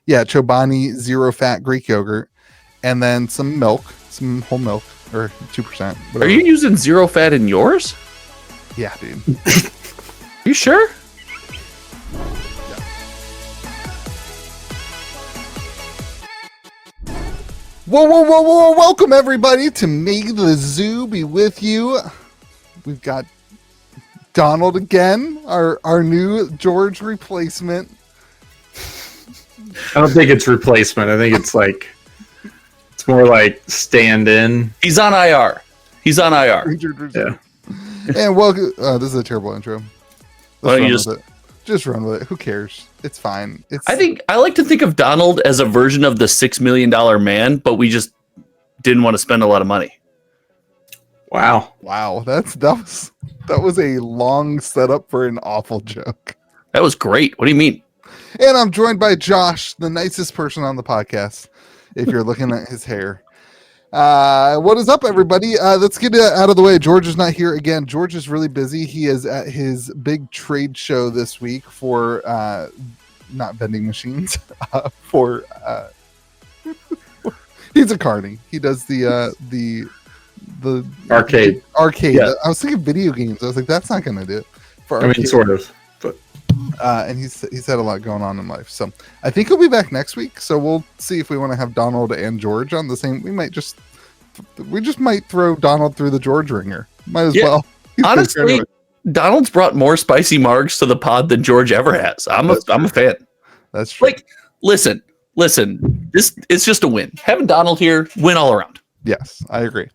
Yeah, Chobani zero fat Greek yogurt, and then some milk, some whole milk or 2%. Are you using zero fat in yours? Yeah, dude. You sure? Whoa. Welcome, everybody, to May the Zoo be with you. We've got Donald again, our new George replacement. I don't think it's replacement. I think it's more like stand-in. He's on IR. Yeah. And welcome. This is a terrible intro. Just run with it. Who cares? It's fine. I like to think of Donald as a version of the $6 million man, but we just didn't want to spend a lot of money. Wow. That was a long setup for an awful joke. That was great. What do you mean? And I'm joined by Josh, the nicest person on the podcast, if you're looking at his hair. What is up, everybody? Let's get it out of the way. George is not here again. George is really busy. He is at his big trade show this week for not vending machines. He's a carny. He does the arcade. Yeah. I was thinking video games. I was like, that's not going to do it. Sort of. But and he's had a lot going on in life, so I think he'll be back next week. So we'll see if we want to have Donald and George on the same. We just might throw Donald through the George ringer. Might as well. Honestly, Donald's brought more spicy margs to the pod than George ever has. I'm a fan. That's true. Listen. This it's just a win. Having Donald here, win all around. Yes, I agree.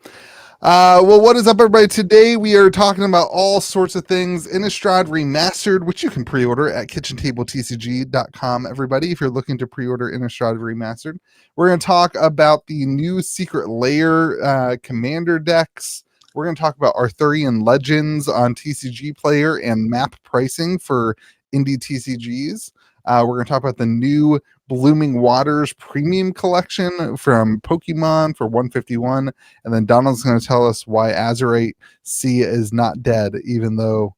Well, what is up, everybody? Today we are talking about all sorts of things. Innistrad Remastered, which you can pre-order at KitchenTableTCG.com, everybody, if you're looking to pre-order Innistrad Remastered. We're going to talk about the new Secret Lair commander decks. We're going to talk about Arthurian Legends on TCG Player and map pricing for indie TCGs. We're going to talk about the new Blooming Waters premium collection from Pokemon for 151, and then Donald's going to tell us why Azurite C is not dead, even though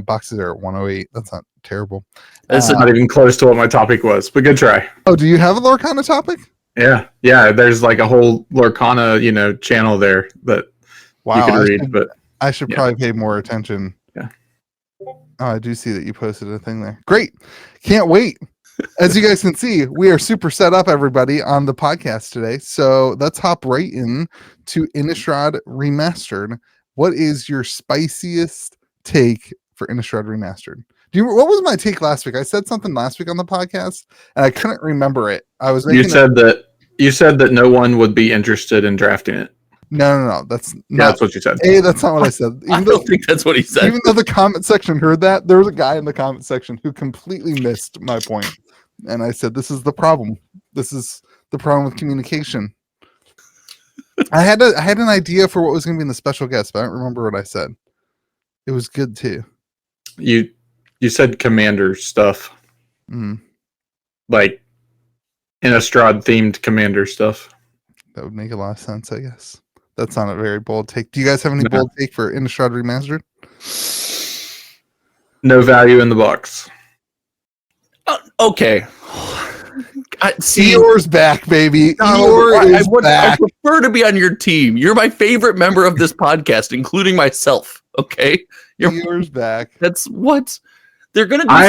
boxes are at 108. That's not terrible. That's not even close to what my topic was, but good try. Oh, do you have a Lorcana topic? Yeah. There's like a whole Lorcana, channel there that you can read. But I should probably pay more attention. Yeah. Oh, I do see that you posted a thing there. Great. Can't wait. As you guys can see, we are super set up, everybody, on the podcast today. So let's hop right in to Innistrad Remastered. What is your spiciest take for Innistrad Remastered? What was my take last week? I said something last week on the podcast, and I couldn't remember it. You said that no one would be interested in drafting it. No. That's what you said. That's not what I said. I don't think that's what he said. Even though the comment section heard that, there was a guy in the comment section who completely missed my point. And I said, this is the problem. This is the problem with communication. I had an idea for what was going to be in the special guest, but I don't remember what I said. It was good too. You said commander stuff. Like Innistrad themed commander stuff. That would make a lot of sense, I guess. That's not a very bold take. Do you guys have any bold take for Innistrad Remastered? No value in the box. Okay. Eeyore's back, baby. Eeyore is back. I prefer to be on your team. You're my favorite member of this podcast, including myself. Okay, Eeyore's back. That's what they're gonna do. What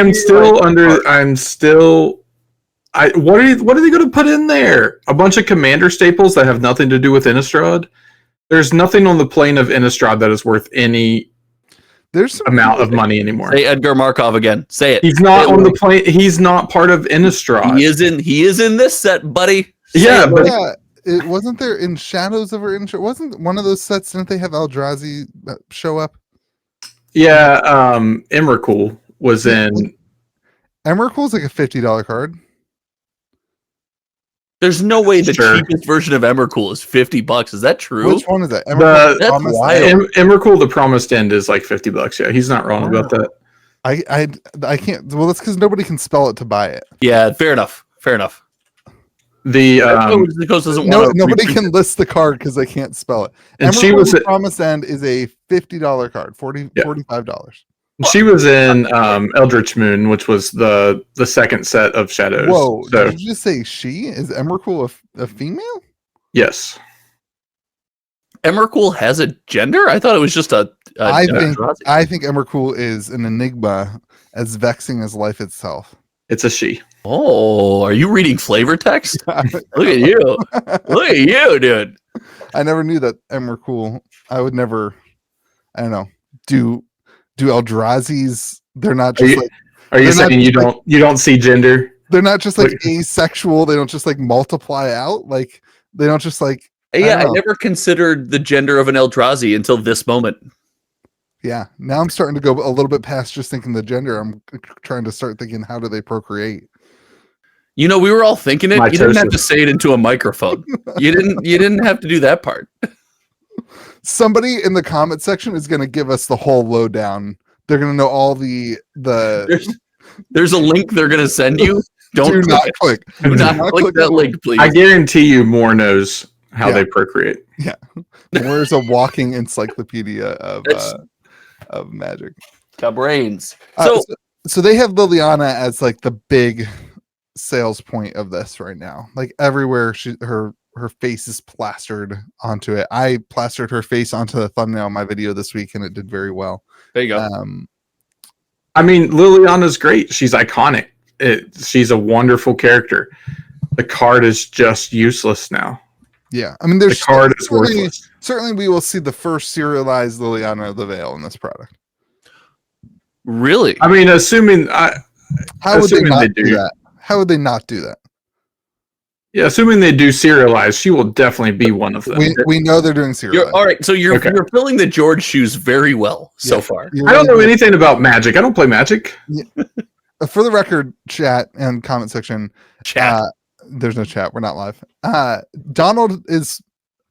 are they going to put in there? A bunch of commander staples that have nothing to do with Innistrad? There's nothing on the plane of Innistrad that is worth any amount of money anymore. Say Edgar Markov again. Say it. He's not on the plane. He's not part of Innistrad. He is in this set, buddy. It wasn't there in Shadows of Innistrad. Wasn't one of those sets? Didn't they have Eldrazi show up? Yeah, Emrakul was in. Emrakul's like a $50 card. There's no way the cheapest version of Emrakul is $50. Is that true? Which one is that? That's wild. Emrakul, the Promised End, is like $50. Yeah, he's not wrong about that. I can't. Well, that's because nobody can spell it to buy it. Yeah, fair enough. The nobody can list the card because they can't spell it. And she was Promised End is a $50 card, $45. She was in Eldritch Moon, which was the second set of shadows. Whoa! So, did you just say she is Emrakul a female? yes. Emrakul has a gender? I thought it was just a I think Emrakul is an enigma as vexing as life itself. It's a she. Oh, are you reading flavor text? Look at you. Look at you, dude. I never knew that Emrakul. I would never, I don't know, do Eldrazi's, they're not just Are you saying you don't see gender? They're not just like asexual, they don't just like multiply out, like they don't just like I never considered the gender of an Eldrazi until this moment. Yeah, now I'm starting to go a little bit past just thinking the gender. I'm trying to start thinking, how do they procreate? You know, we were all thinking it. You didn't have to say it into a microphone. You didn't have to do that part. Somebody in the comment section is going to give us the whole lowdown. They're going to know all the. There's a link they're going to send you. Do not click. Do not click that link, please. I guarantee you, Moore knows how they procreate. Yeah, Moore's a walking encyclopedia of magic. Got brains. So they have Liliana as like the big sales point of this right now. Like everywhere, her face is plastered onto it. I plastered her face onto the thumbnail of my video this week, and it did very well. There you go. I mean, Liliana's great. She's iconic. She's a wonderful character. The card is just useless now. Yeah, I mean, the card is worthless. Certainly, we will see the first serialized Liliana of the Veil in this product. Really? I mean, assuming how would they not do that? How would they not do that? Yeah, assuming they do serialize, she will definitely be one of them. We know they're doing serialized. All right, so you're filling the George shoes very well so far. I don't know anything about Magic. I don't play Magic. Yeah. For the record, chat and comment section. Chat. There's no chat. We're not live. Donald is.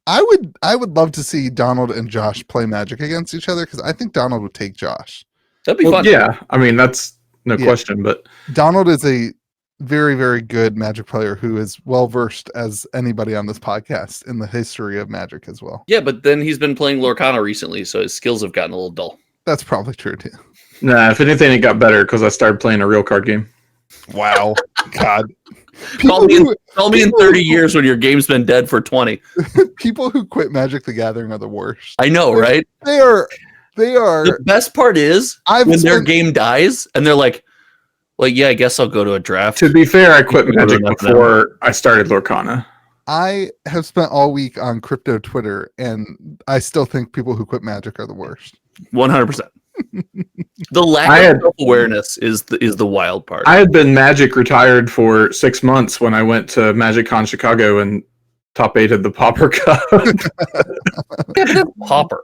I would love to see Donald and Josh play Magic against each other because I think Donald would take Josh. That'd be fun. Yeah, I mean that's no question. But Donald is a very, very good Magic player who is well versed as anybody on this podcast in the history of Magic as well. Yeah, but then he's been playing Lorcana recently, so his skills have gotten a little dull. That's probably true too. Nah, if anything, it got better because I started playing a real card game. Wow, God. Call me in 30 years when your game's been dead for 20. People who quit Magic the Gathering are the worst. I know, right? They are. The best part is when their game dies and they're like, well, yeah, I guess I'll go to a draft. To be fair, I quit Magic before I started Lorcana. I have spent all week on crypto Twitter, and I still think people who quit Magic are the worst. 100%. The lack of self-awareness is the wild part. I had been Magic retired for 6 months when I went to MagicCon Chicago and top 8'd the Pauper Cup. Pauper.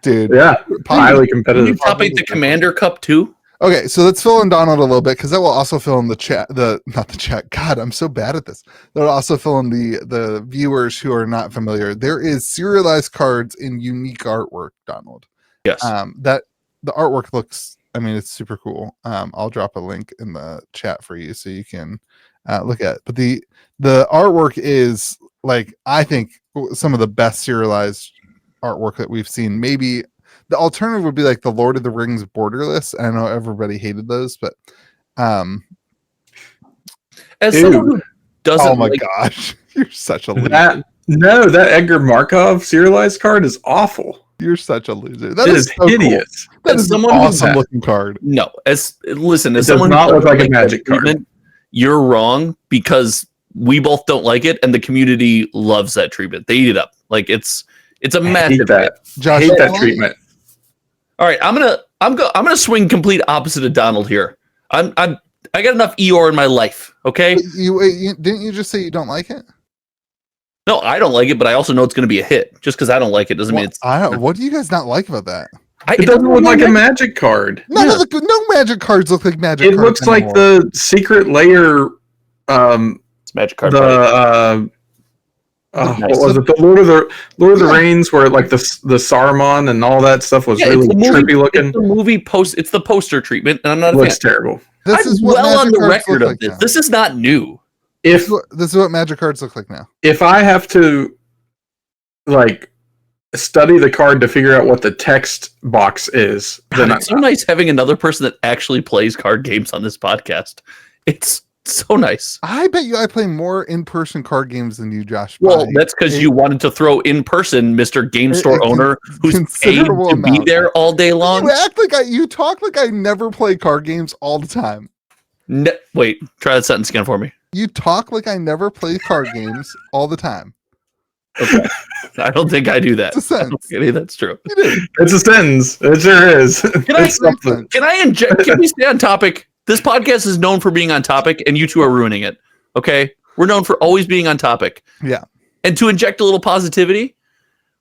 Dude. Yeah. Highly competitive. You top 8 the Commander Cup too? Okay, so let's fill in Donald a little bit because that will also fill in the chat. Not the chat. God, I'm so bad at this. That'll also fill in the viewers who are not familiar. There is serialized cards in unique artwork, Donald. Yes. That the artwork looks. I mean, it's super cool. I'll drop a link in the chat for you so you can look at it. But the artwork is like, I think, some of the best serialized artwork that we've seen. Maybe the alternative would be like the Lord of the Rings Borderless. I know everybody hated those, but as someone who doesn't, oh my gosh, you're such a loser. That Edgar Markov serialized card is awful. You're such a loser. That is so hideous. Cool. That is an awesome looking card. No, as someone does not look like a Magic card. You're wrong because we both don't like it, and the community loves that treatment. They eat it up. Like it's a massive. Josh, hate that treatment. All right, I'm gonna swing complete opposite of Donald here. I got enough Eeyore in my life. Okay. Didn't you just say you don't like it? No, I don't like it, but I also know it's going to be a hit. Just because I don't like it doesn't mean it's. What do you guys not like about that? It doesn't look like a Magic card. No Magic cards look like Magic. It looks like the secret layer. It's Magic card. What was it? The Lord of the Rings, where like the Saruman and all that stuff was really trippy looking. It's the movie It's the poster treatment, and I'm not. Looks terrible. This is what well on the Magic record of like this. now. This is not new. This is what Magic cards look like now. If I have to, like, study the card to figure out what the text box is, then it's so nice having another person that actually plays card games on this podcast. It's so nice. I bet you I play more in-person card games than you, Josh. Well, that's because you wanted to throw in person, Mr. Game Store owner, who's paid to be there all day long. You act like you talk like I never play card games all the time. Wait, try that sentence again for me. You talk like I never play card games all the time. Okay. I don't think I do that. It's a sentence. That's true. It's a sentence. It sure is. Can we stay on topic? This podcast is known for being on topic, and you two are ruining it. Okay? We're known for always being on topic. Yeah. And to inject a little positivity,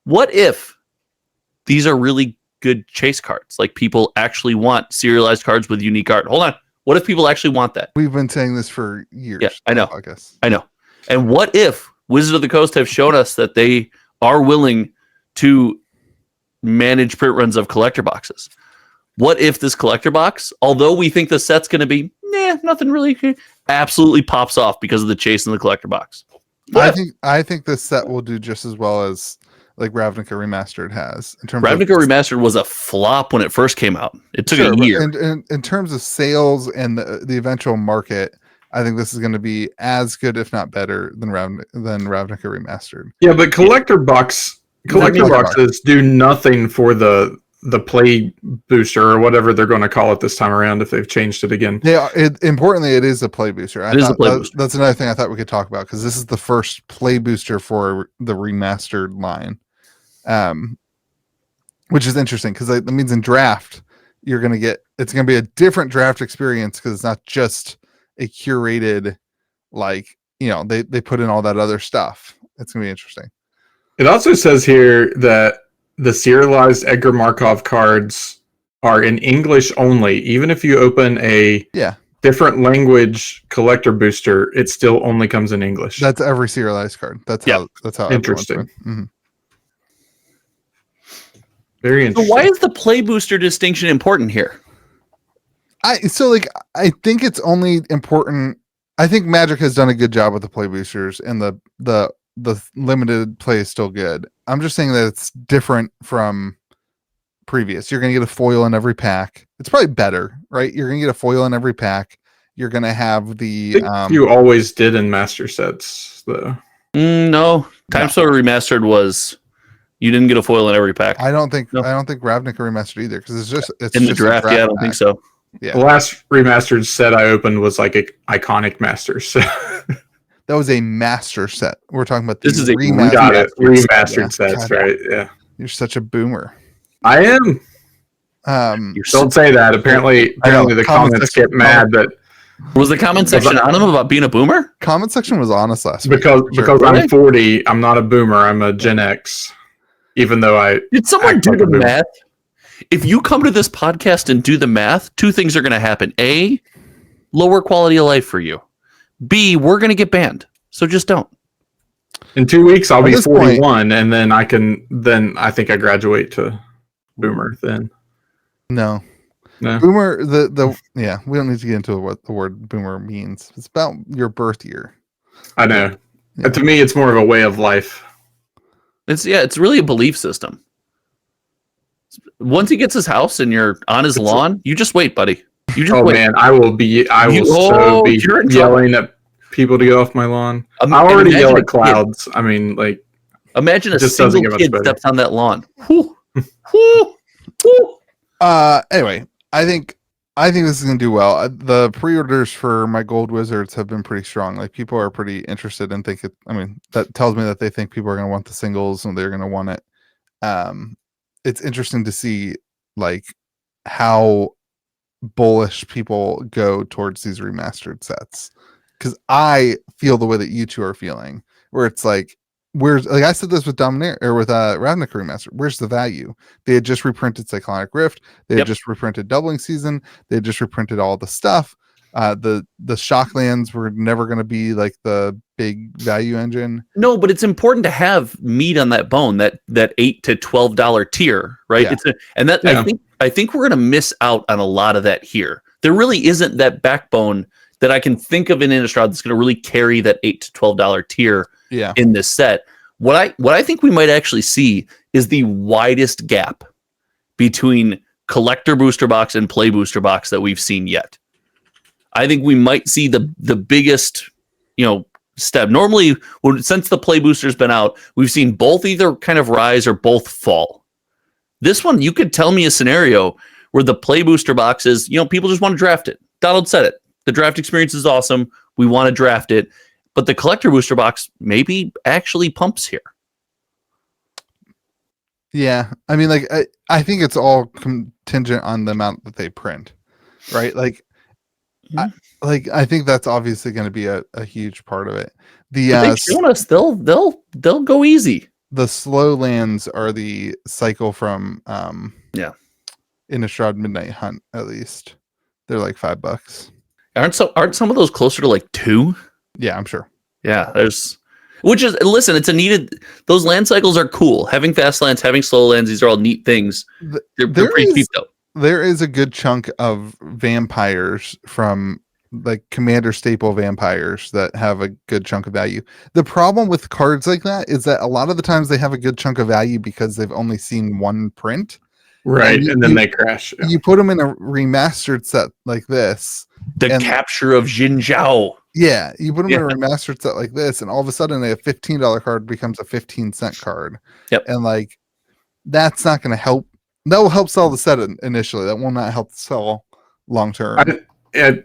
what if these are really good chase cards? Like people actually want serialized cards with unique art. Hold on. What if people actually want that? We've been saying this for years. Yeah, I know. I know. And what if Wizards of the Coast have shown us that they are willing to manage print runs of collector boxes? What if this collector box, although we think the set's going to be, nothing really, absolutely pops off because of the chase in the collector box? I think this set will do just as well as like Ravnica Remastered has. Ravnica Remastered was a flop when it first came out. It took a year. And in terms of sales and the eventual market, I think this is going to be as good, if not better, than Ravnica Remastered. Yeah, but collector boxes do nothing for the play booster or whatever they're going to call it this time around if they've changed it again. Yeah, importantly, it is a play booster. Booster. That's another thing I thought we could talk about because this is the first play booster for the remastered line, which is interesting because that means in draft it's going to be a different draft experience because it's not just a curated, they put in all that other stuff. It's going to be interesting. It also says here that the serialized Edgar Markov cards are in English only. Even if you open a different language collector booster, it still only comes in English. That's every serialized card. That's how interesting. Mm-hmm. Very interesting. So why is the play booster distinction important here? I think it's only important. I think Magic has done a good job with the play boosters, and the limited play is still good. I'm just saying that it's different from previous. You're going to get a foil in every pack. It's probably better, right? You're going to get a foil in every pack. You're going to have the you always did in master sets though. No. Time Story Remastered was you didn't get a foil in every pack. I don't think Ravnica Remastered either because it's in the draft. Yeah, I don't think so. Yeah. The last remastered set I opened was like an Iconic Masters. So. That was a master set. We're talking about this is a remastered sets, right? Yeah. You're such a boomer. I am. Don't say that. Apparently the comments get mad that. Was the comment section on him about being a boomer? Comment section was honest last week. Because I'm 40, I'm not a boomer. I'm a Gen X. Even though did someone do the math? If you come to this podcast and do the math, two things are going to happen. A, lower quality of life for you. B, we're going to get banned. So just don't. In 2 weeks, I'll be 41, and then I think I graduate to boomer then. No. Boomer, we don't need to get into what the word boomer means. It's about your birth year. I know. Yeah. To me, it's more of a way of life. It's really a belief system. Once he gets his house and you're on his lawn, you just wait, buddy. You just wait. Man, I will be yelling at people to get off my lawn. I already yell at clouds. I mean, like, imagine a single kid steps on that lawn. Anyway, I think this is gonna do well. The pre-orders for my Gold Wizards have been pretty strong. Like, people are pretty interested and think it. I mean, that tells me that they think people are gonna want the singles and they're gonna want it. It's interesting to see like how bullish people go towards these remastered sets, because I feel the way that you two are feeling, where it's like, I said this with Dominaria or with Ravnica Remastered. Where's the value? They had just reprinted Cyclonic Rift. They had just reprinted Doubling Season. They had just reprinted all the stuff. The Shocklands were never going to be like the big value engine. No, but it's important to have meat on that bone, that $8 to $12 tier, right? Yeah. I think we're going to miss out on a lot of that here. There really isn't that backbone that I can think of in Innistrad that's going to really carry that $8 to $12 tier in this set. What I think we might actually see is the widest gap between collector booster box and play booster box that we've seen yet. I think we might see the biggest, step. Normally, since the play booster's been out, we've seen both either kind of rise or both fall. This one, you could tell me a scenario where the play booster box is, people just want to draft it. Donald said it. The draft experience is awesome. We want to draft it. But the collector booster box maybe actually pumps here. Yeah. I mean, like, I think it's all contingent on the amount that they print, right? Like, I think that's obviously going to be a huge part of it. They've shown us they'll go easy. The slow lands are the cycle from Innistrad Midnight Hunt. At least they're like $5. Aren't some of those closer to like 2? Yeah, I'm sure. Yeah, it's a needed. Those land cycles are cool. Having fast lands, having slow lands, these are all neat things. They're pretty cheap though. There is a good chunk of vampires from like commander staple vampires that have a good chunk of value. The problem with cards like that is that a lot of the times they have a good chunk of value because they've only seen one print. Right. And then they crash. Yeah. You put them in a remastered set like this. The capture of Jin Zhao. Yeah. You put them in a remastered set like this, and all of a sudden a $15 card becomes a 15-cent card. Yep. And like, that's not going to help. That will help sell the set initially. That will not help sell long term.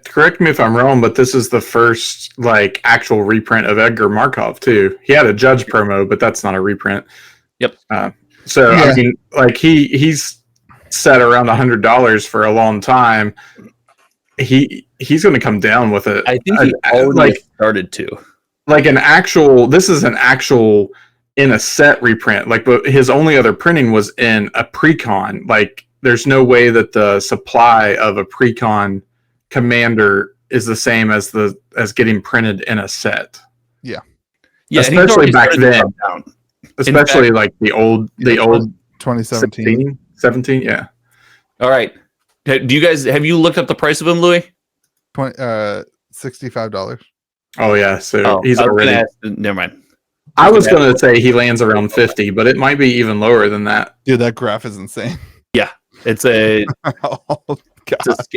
Correct me if I'm wrong, but this is the first like actual reprint of Edgar Markov too. He had a Judge promo, but that's not a reprint. Yep. I mean, like he's set around $100 for a long time. He's going to come down with it. I think he already started to. Like this is an actual in a set reprint. Like, but his only other printing was in a precon. Like, there's no way that the supply of a precon commander is the same as getting printed in a set. Yeah. Especially back then. Especially like the old 2017. 17, yeah. All right. Have you looked up the price of him, Louis? $65. Oh yeah, so he's already. Never mind. I was going to say he lands around 50, but it might be even lower than that. Dude, that graph is insane. Yeah, it's a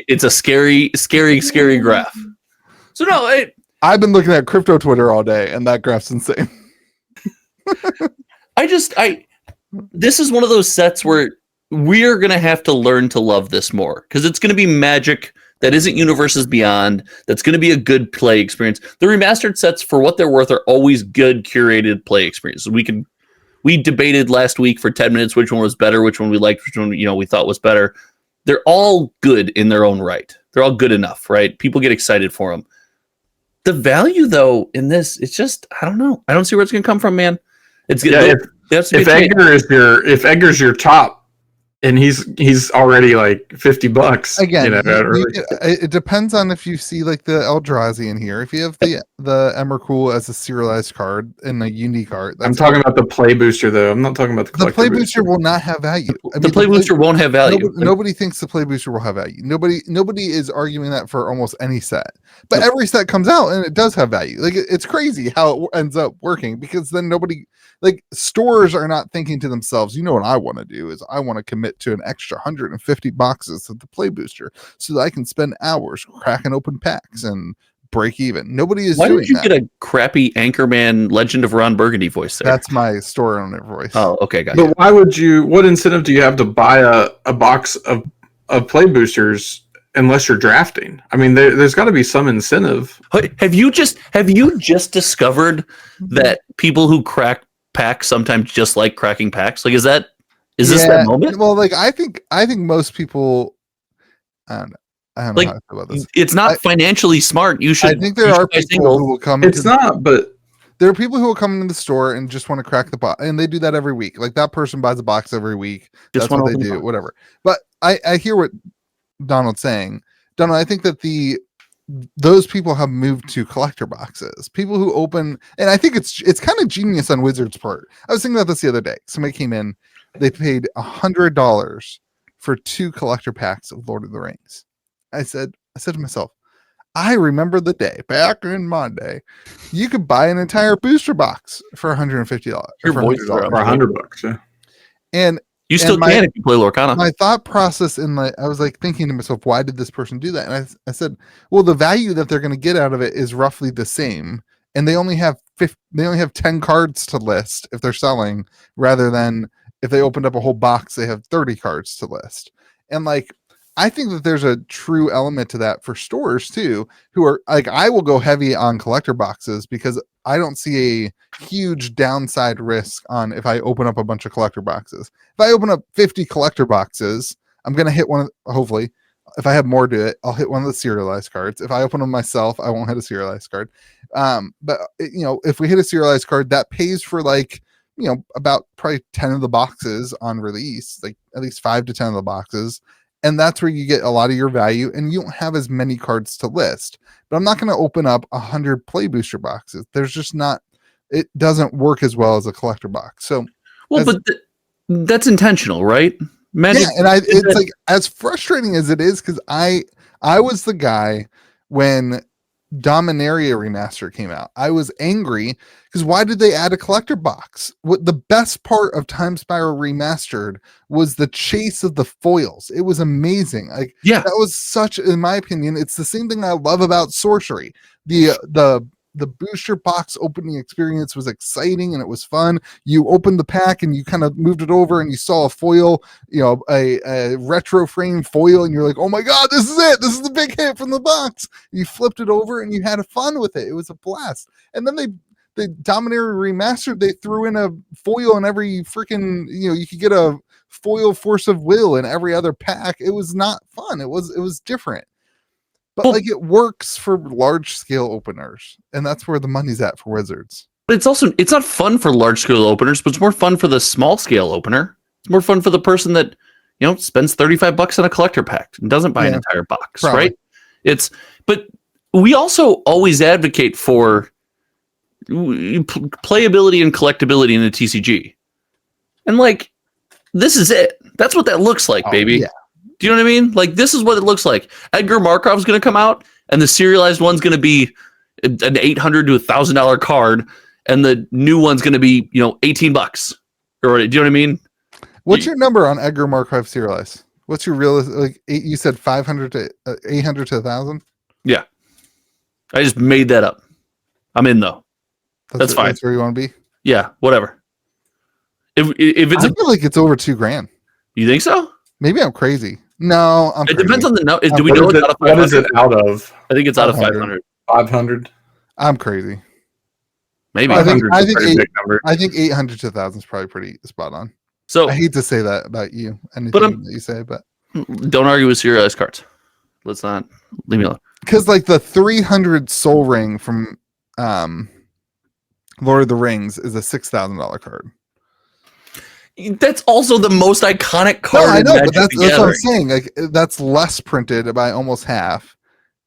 it's a scary graph. So no, I've been looking at crypto Twitter all day, and that graph's insane. This is one of those sets where we're going to have to learn to love this more, because it's going to be Magic that isn't Universes Beyond. That's going to be a good play experience. The remastered sets, for what they're worth, are always good curated play experiences. We debated last week for 10 minutes which one was better, which one we liked, which one we thought was better. They're all good in their own right. They're all good enough, right? People get excited for them. The value, though, in this, it's just, I don't know. I don't see where it's going to come from, man. If Edgar's your top, and he's already like $50 again. It depends on if you see like the Eldrazi in here. If you have the Emrakul as a serialized card and a unique card, I'm talking about the play booster though. I'm not talking about the play booster. Will not have value. The play booster won't have value. Nobody thinks the play booster will have value. Nobody is arguing that for almost any set. But every set comes out and it does have value. Like, it's crazy how it ends up working, because then stores are not thinking to themselves, what I want to do is I want to commit to an extra 150 boxes of the play booster so that I can spend hours cracking open packs and break even. Nobody is doing that. Why did you get a crappy Anchorman Legend of Ron Burgundy voice there? That's my store owner voice. Oh, okay, gotcha. But what incentive do you have to buy a box of play boosters unless you're drafting? I mean, there's got to be some incentive. Have you just discovered that people who crack packs sometimes just like cracking packs? Like, is this that moment? Well, like, I think most people, I don't know how to feel about this. It's not financially smart. You should. I think there are people who will come. But there are people who will come into the store and just want to crack the box, and they do that every week. Like, that person buys a box every week. That's what they do. Whatever. But I hear what Donald's saying. Donald, I think that those people have moved to collector boxes. People who open, and I think it's kind of genius on Wizards' part. I was thinking about this the other day. Somebody came in, they paid $100 for 2 collector packs of Lord of the Rings. I said to myself, I remember the day back in my day, you could buy an entire booster box for $150. Your for voice For $100, yeah. And you still can if you play Lorcana. My thought process I was like thinking to myself, why did this person do that? And I said, well, the value that they're going to get out of it is roughly the same, and they only have 10 cards to list if they're selling, rather than if they opened up a whole box, they have 30 cards to list. And like, I think that there's a true element to that for stores too, who are like, I will go heavy on collector boxes because I don't see a huge downside risk on if I open up a bunch of collector boxes. If I open up 50 collector boxes, I'm going to hit one, hopefully. If I have more to it, I'll hit one of the serialized cards. If I open them myself, I won't hit a serialized card. But if we hit a serialized card, that pays for like, about probably 10 of the boxes on release, like at least 5 to 10 of the boxes. And that's where you get a lot of your value, and you don't have as many cards to list. But I'm not going to open up 100 play booster boxes. There's just not, it doesn't work as well as a collector box. So, that's intentional, right? Magic, yeah, and it's like, as frustrating as it is, because I was the guy when Dominaria Remastered came out. I was angry because why did they add a collector box? What the best part of Time Spiral Remastered was the chase of the foils. It was amazing. Like, yeah, that was such, in my opinion, it's the same thing I love about Sorcery. The booster box opening experience was exciting and it was fun. You opened the pack and you kind of moved it over and you saw a foil, a retro frame foil, and you're like, oh my God, this is it. This is the big hit from the box. You flipped it over and you had fun with it. It was a blast. And then they Dominaria Remastered, they threw in a foil in every freaking, you could get a foil Force of Will in every other pack. It was not fun. It was different. But like, it works for large scale openers, and that's where the money's at for Wizards. But it's not fun for large scale openers, but it's more fun for the small scale opener. It's more fun for the person that, spends $35 on a collector pack and doesn't buy an entire box, probably. Right? But we also always advocate for playability and collectability in the TCG. And like, this is it. That's what that looks like, baby. Yeah. Do you know what I mean? Like, this is what it looks like. Edgar Markov's going to come out, and the serialized one's going to be an $800 to $1,000 card, and the new one's going to be, $18. Or do you know what I mean? What's your number on Edgar Markov serialized? What's your real? Like, you said 500 to 800 to 1,000? Yeah, I just made that up. I'm in though. That's fine. That's where you want to be. Yeah, whatever. If it's, I feel like it's over $2,000. You think so? Maybe I'm crazy. No, I'm it depends on the no. Do we know it's out of 500? What is it out of? I think it's out of 500. 500. I'm crazy. Maybe I think 800 to 1,000 is probably pretty spot on. So I hate to say that about you, anything that you say, but don't argue with serialized cards. Let's not leave me alone. Because like the 300 Soul Ring from Lord of the Rings is a $6,000 card. That's also the most iconic card. No, I know, but that's what I'm saying. Like, that's less printed by almost half,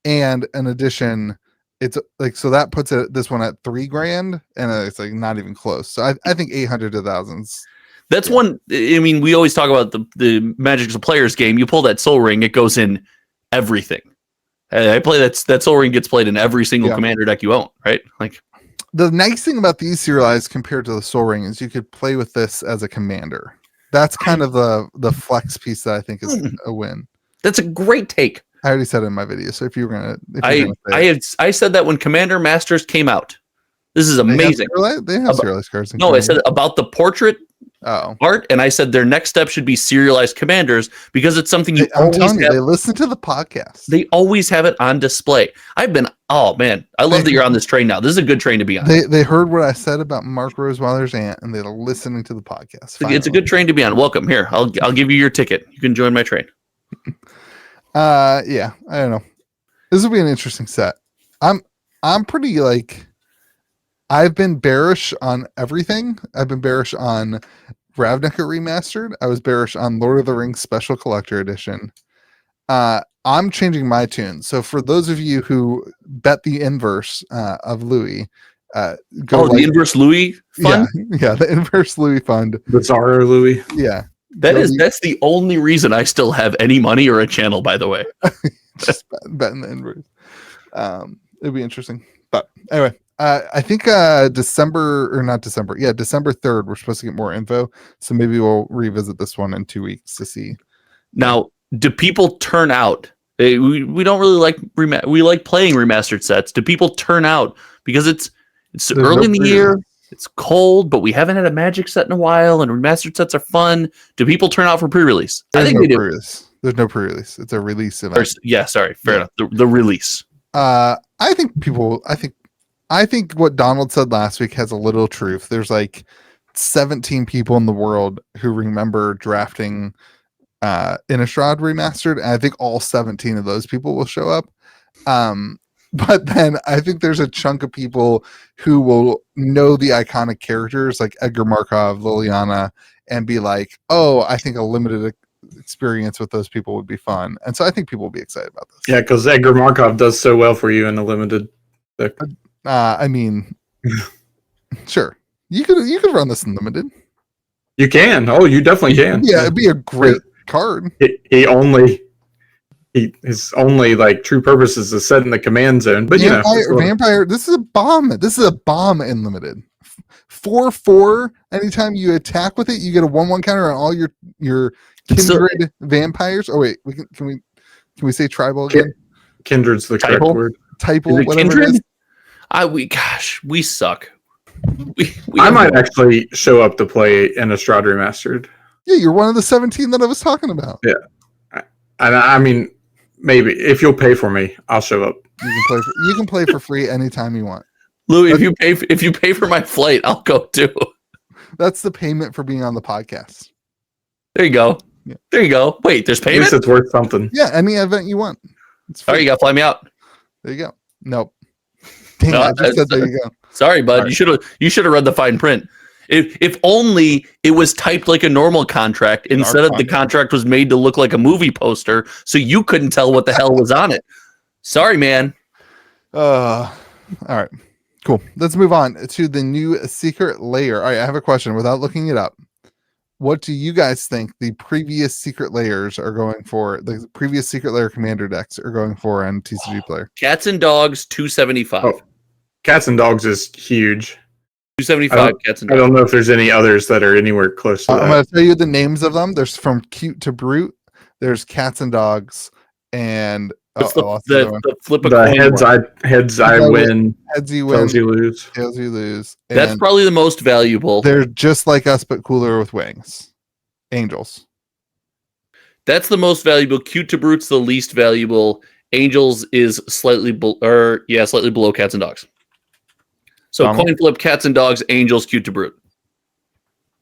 and in addition, it's like, so that puts this one at $3,000, and it's like not even close. So I think 800 to thousands. That's one. I mean, we always talk about the Magic's a player's game. You pull that Soul Ring, it goes in everything. I play that Soul Ring gets played in every single commander deck you own, right? Like, the nice thing about these serialized compared to the Soul Ring is you could play with this as a commander. That's kind of the flex piece that I think is a win. That's a great take. I already said it in my video. So if you're gonna, I said that when Commander Masters came out. This is amazing. They have serialized cards. No, I said about the portrait art, and I said their next step should be serialized commanders because it's something I'm telling you, they listen to the podcast. They always have it on display. Oh man, I love that you're on this train now. This is a good train to be on. They heard what I said about Mark Roseweiler's aunt, and they're listening to the podcast. Finally. It's a good train to be on. Welcome here. I'll give you your ticket. You can join my train. Yeah, I don't know. This will be an interesting set. I'm pretty like. I've been bearish on everything. I've been bearish on Ravnica Remastered. I was bearish on Lord of the Rings Special Collector Edition. I'm changing my tune. So for those of you who bet the inverse of Louis, the inverse Louis fund? Yeah, the inverse Louis fund. The Zara Louis. Yeah. That's the only reason I still have any money or a channel, by the way. Just betting the inverse. It'd be interesting. But anyway, I think December 3rd, we're supposed to get more info. So maybe we'll revisit this one in 2 weeks to see. Now, do people turn out? We don't really like we like playing remastered sets. Do people turn out because it's early in the year? It's cold, but we haven't had a Magic set in a while, and remastered sets are fun. Do people turn out for pre-release? I think they do. There's no pre-release. It's a release event. Fair enough. The release. I think what Donald said last week has a little truth. There's like 17 people in the world who remember drafting Innistrad remastered, and I think all 17 of those people will show up. But then I think there's a chunk of people who will know the iconic characters like Edgar Markov, Liliana, and be like, oh, I think a limited experience with those people would be fun. And so I think people will be excited about this. Yeah, because Edgar Markov does so well for you in a limited deck. I mean, sure. You could run this in limited. You can. Oh, you definitely can. Yeah, it'd be a great card. His only like true purpose is to set in the command zone. But Vampire. This is a bomb. This is a bomb in limited. 4/4. Anytime you attack with it, you get a 1/1 counter on all your kindred vampires. Oh wait, can we say tribal again? Kindred's the correct word. Typal, whatever it is. We suck. I might actually show up to play Innistrad Remastered. Yeah, you're one of the 17 that I was talking about. Yeah, and I mean, maybe if you'll pay for me, I'll show up. You can play for free anytime you want. Louis, if you pay for my flight, I'll go too. That's the payment for being on the podcast. There you go. Yeah. There you go. Wait, there's payment? At least it's worth something. Yeah, any event you want. It's free. Oh, you got to fly me out. There you go. Nope. Dang, I just said there you go. Sorry, bud. Right. You should have read the fine print. If only it was typed like a normal contract instead of the contract was made to look like a movie poster, so you couldn't tell what the hell was on it. Sorry, man. All right. Cool. Let's move on to the new secret layer. All right, I have a question without looking it up. What do you guys think the previous secret layers are going for? The previous secret layer commander decks are going for on TCG Player. Cats and Dogs 275. Oh, Cats and Dogs is huge. 275 Cats and Dogs. I don't know if there's any others that are anywhere close to that. I'm going to tell you the names of them. There's from Cute to Brute. There's Cats and Dogs, and the flip a coin. Heads I win. Heads you win. Tails you lose. Tails you lose. That's probably the most valuable. They're just like us, but cooler with wings. Angels. That's the most valuable. Cute to Brute's the least valuable. Angels is slightly below Cats and Dogs. So coin flip, Cats and Dogs, Angels, Cute to Brute.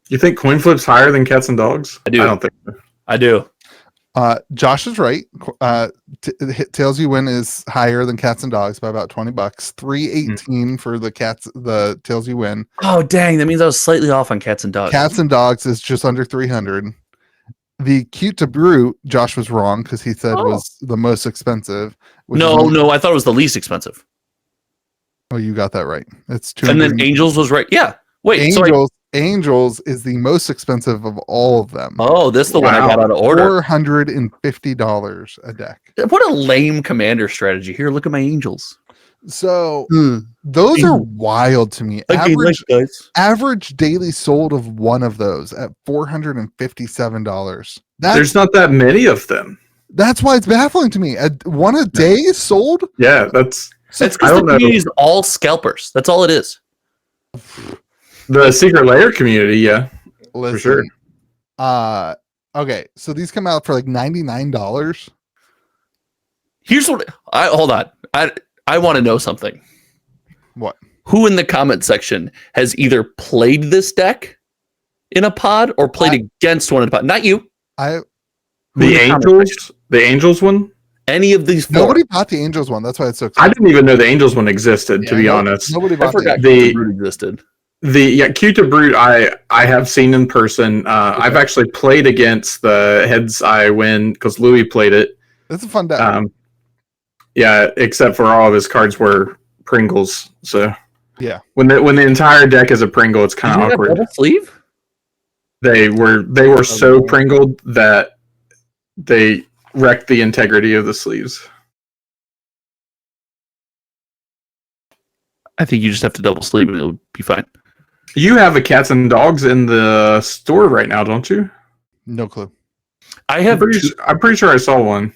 You think coin flip's higher than Cats and Dogs? I do. I don't think so. I do. Josh is right. Tails You Win is higher than Cats and Dogs by about $20. $318 for the Tails You Win. Oh dang, that means I was slightly off on Cats and Dogs. Cats and Dogs is just under $300. The Cute to Brute, Josh was wrong because he said was the most expensive. No, I thought it was the least expensive. Oh, you got that right. It's $200. And then Angels was right. Yeah. Wait, Angels is the most expensive of all of them. Oh, this is the one I got out of order. $450 a deck. What a lame commander strategy. Here, look at my Angels. So those are wild to me. Average daily sold of one of those at $457. There's not that many of them. That's why it's baffling to me. One a day is sold? Yeah, that's because the community is all scalpers. That's all it is. The secret layer community, yeah. Listen, for sure. Okay, so these come out for like $99. Here's what hold on. I want to know something. What? Who in the comment section has either played this deck in a pod or played against one in a pod? Not you. The Angels one? Any of these four. Nobody bought the Angels one. That's why it's so exciting. I didn't even know the Angels one existed, to be honest. Nobody bought the Brute existed. Cute to Brute I have seen in person. I've actually played against the Heads I Win because Louis played it. It's a fun deck. Yeah, except for all of his cards were Pringles. So yeah, when the entire deck is a Pringle, it's kind of awkward. Double sleeve? They were so Pringled that they wrecked the integrity of the sleeves. I think you just have to double sleep and it'll be fine. You have a cats and dogs in the store right now, don't you? No clue. I have. I'm pretty sure I saw one.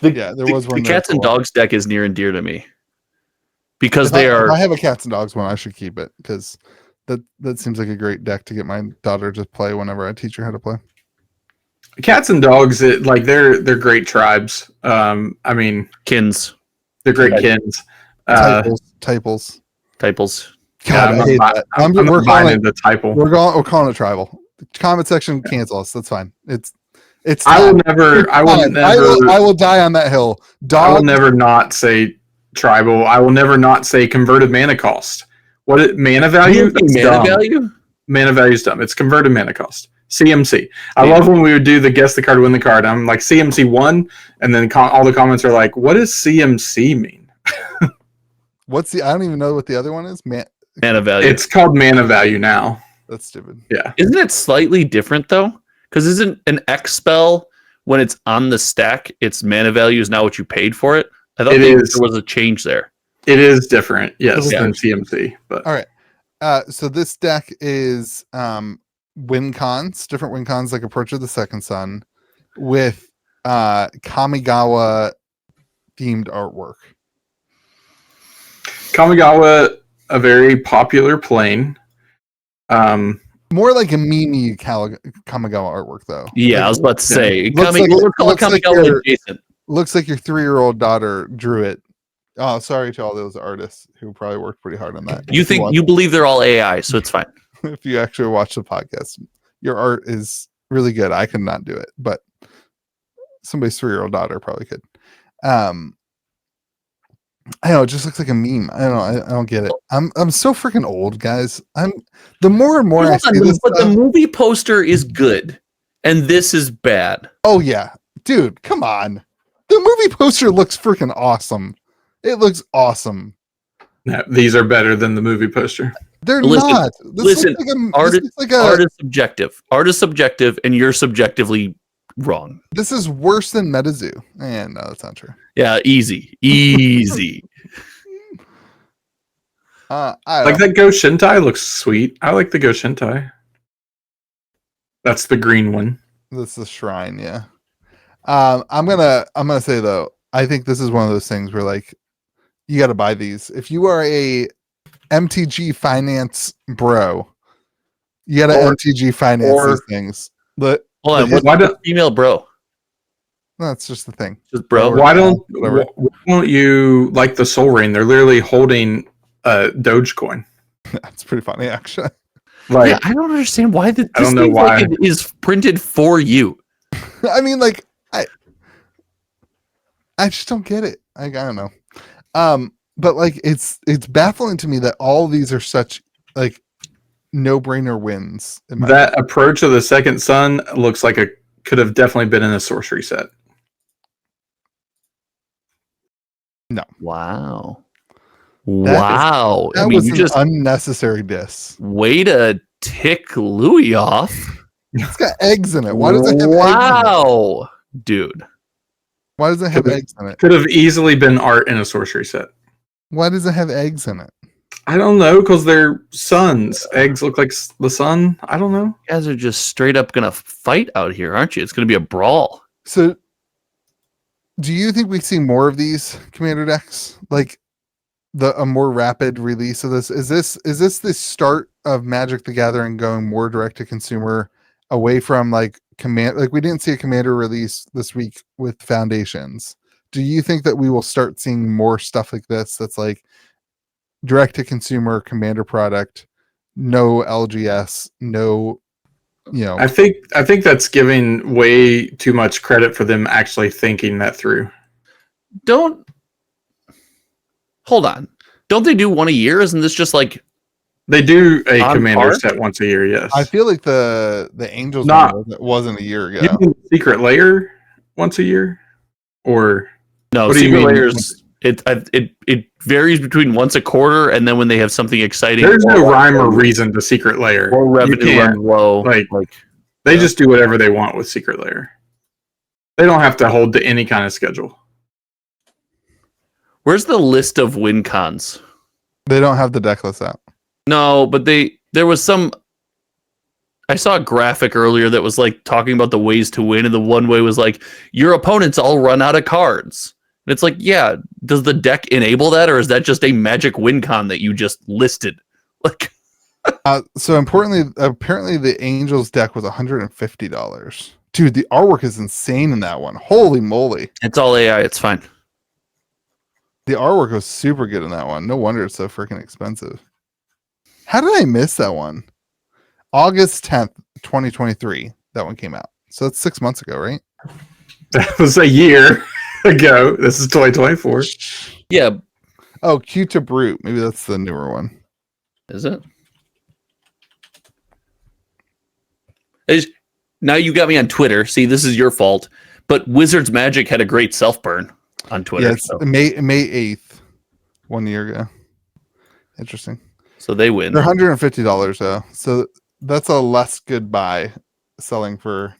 Yeah, there was one. The cats and dogs deck is near and dear to me because If they are. If I have a cats and dogs one, I should keep it because that seems like a great deck to get my daughter to play whenever I teach her how to play. Cats and dogs, they're great tribes. I mean, Kins. They're great kins. Typles. God, I hate that. We're calling it the typle. We're calling it tribal. The comment section cancel us. That's fine. It's. I will never. I will die on that hill. I will never not say tribal. I will never not say converted mana cost. Mana value? Mana value is dumb. It's converted mana cost. CMC. I love when we would do the guess the card, win the card. I'm like CMC 1, and then all the comments are like, "What does CMC mean?" I don't even know what the other one is. Mana value. It's called mana value now. That's stupid. Yeah. Isn't it slightly different though? Because isn't an X spell when it's on the stack, its mana value is not what you paid for it? I thought there was a change there. It is different, yes, than CMC. But all right. So this deck is win cons, different win cons like Approach of the Second Sun, with Kamigawa themed artwork. Kamigawa, a very popular plane. More like a meme Kamigawa artwork, though. Yeah, like, I was about to say. Looks like your 3-year-old daughter drew it. Oh, sorry to all those artists who probably worked pretty hard on that. You believe they're all AI, so it's fine. If you actually watch the podcast, your art is really good. I could not do it, but somebody's 3-year-old daughter probably could. I know, it just looks like a meme. I don't know. I don't get it. I'm so freaking old, guys. The more and more I see this, but the movie poster is good, and this is bad. Oh yeah, dude, come on. The movie poster looks freaking awesome. It looks awesome. Yeah, these are better than the movie poster. They're not. Art is subjective. Art is subjective, and you're subjectively wrong. This is worse than MetaZoo. And no, that's not true. Yeah, easy. Like that Go Shintai looks sweet. I like the Go Shintai. That's the green one. That's the shrine, yeah. I'm gonna say though, I think this is one of those things where like you got to buy these. If you are a MTG finance bro, you got to MTG finance these things. But hold on, why don't female bro? That's just the thing. Just bro. Why don't you like the Soul Rain? They're literally holding a Dogecoin. That's pretty funny, actually. Like, yeah, I don't understand why this I don't know why it is printed for you. I mean, like, I just don't get it. I don't know. But like, it's baffling to me that all these are such like no-brainer wins. That Approach of the Second Sun looks like could have definitely been in a sorcery set. No. Wow. That was an unnecessary diss. Way to tick Louis off. It's got eggs in it. Why does it have eggs in it? Dude. Why does it have eggs in it? Could have easily been art in a sorcery set. Why does it have eggs in it? I don't know, because they're suns. Eggs look like the sun. I don't know. You guys are just straight up going to fight out here, aren't you? It's going to be a brawl. So, do you think we see more of these commander decks? Like, a more rapid release of this? Is this the start of Magic the Gathering going more direct to consumer, away from like we didn't see a commander release this week with Foundations. Do you think that we will start seeing more stuff like this that's like direct to consumer commander product, no LGS, no, I think that's giving way too much credit for them actually thinking that through. Hold on. Don't they do one a year? Isn't this just like they do a commander set once a year? Yes. I feel like the Angels one wasn't a year ago. You mean Secret Lair once a year, or no? What Secret Lairs. It varies between once a quarter, and then when they have something exciting, there's no rhyme or reason to Secret Lair. Or revenue runs low. Like they just do whatever they want with Secret Lair. They don't have to hold to any kind of schedule. Where's the list of win cons? They don't have the deck list out. No, but there was some. I saw a graphic earlier that was like talking about the ways to win, and the one way was like your opponents all run out of cards. And it's like, yeah, does the deck enable that, or is that just a magic win con that you just listed? Like, so apparently the Angels deck was $150. Dude, the artwork is insane in that one. Holy moly! it's all AI. It's fine. The artwork was super good in that one. No wonder it's so freaking expensive. How did I miss that one? August 10th, 2023. That one came out. So that's 6 months ago, right? That was a year ago. This is 2024. Yeah. Oh, Q to Brute. Maybe that's the newer one. Is it? Now you got me on Twitter. See, this is your fault. But Wizards Magic had a great self burn on Twitter. Yeah, it's May 8th, 1 year ago. Interesting. So they win. They're $150 though. So that's a less good buy, selling for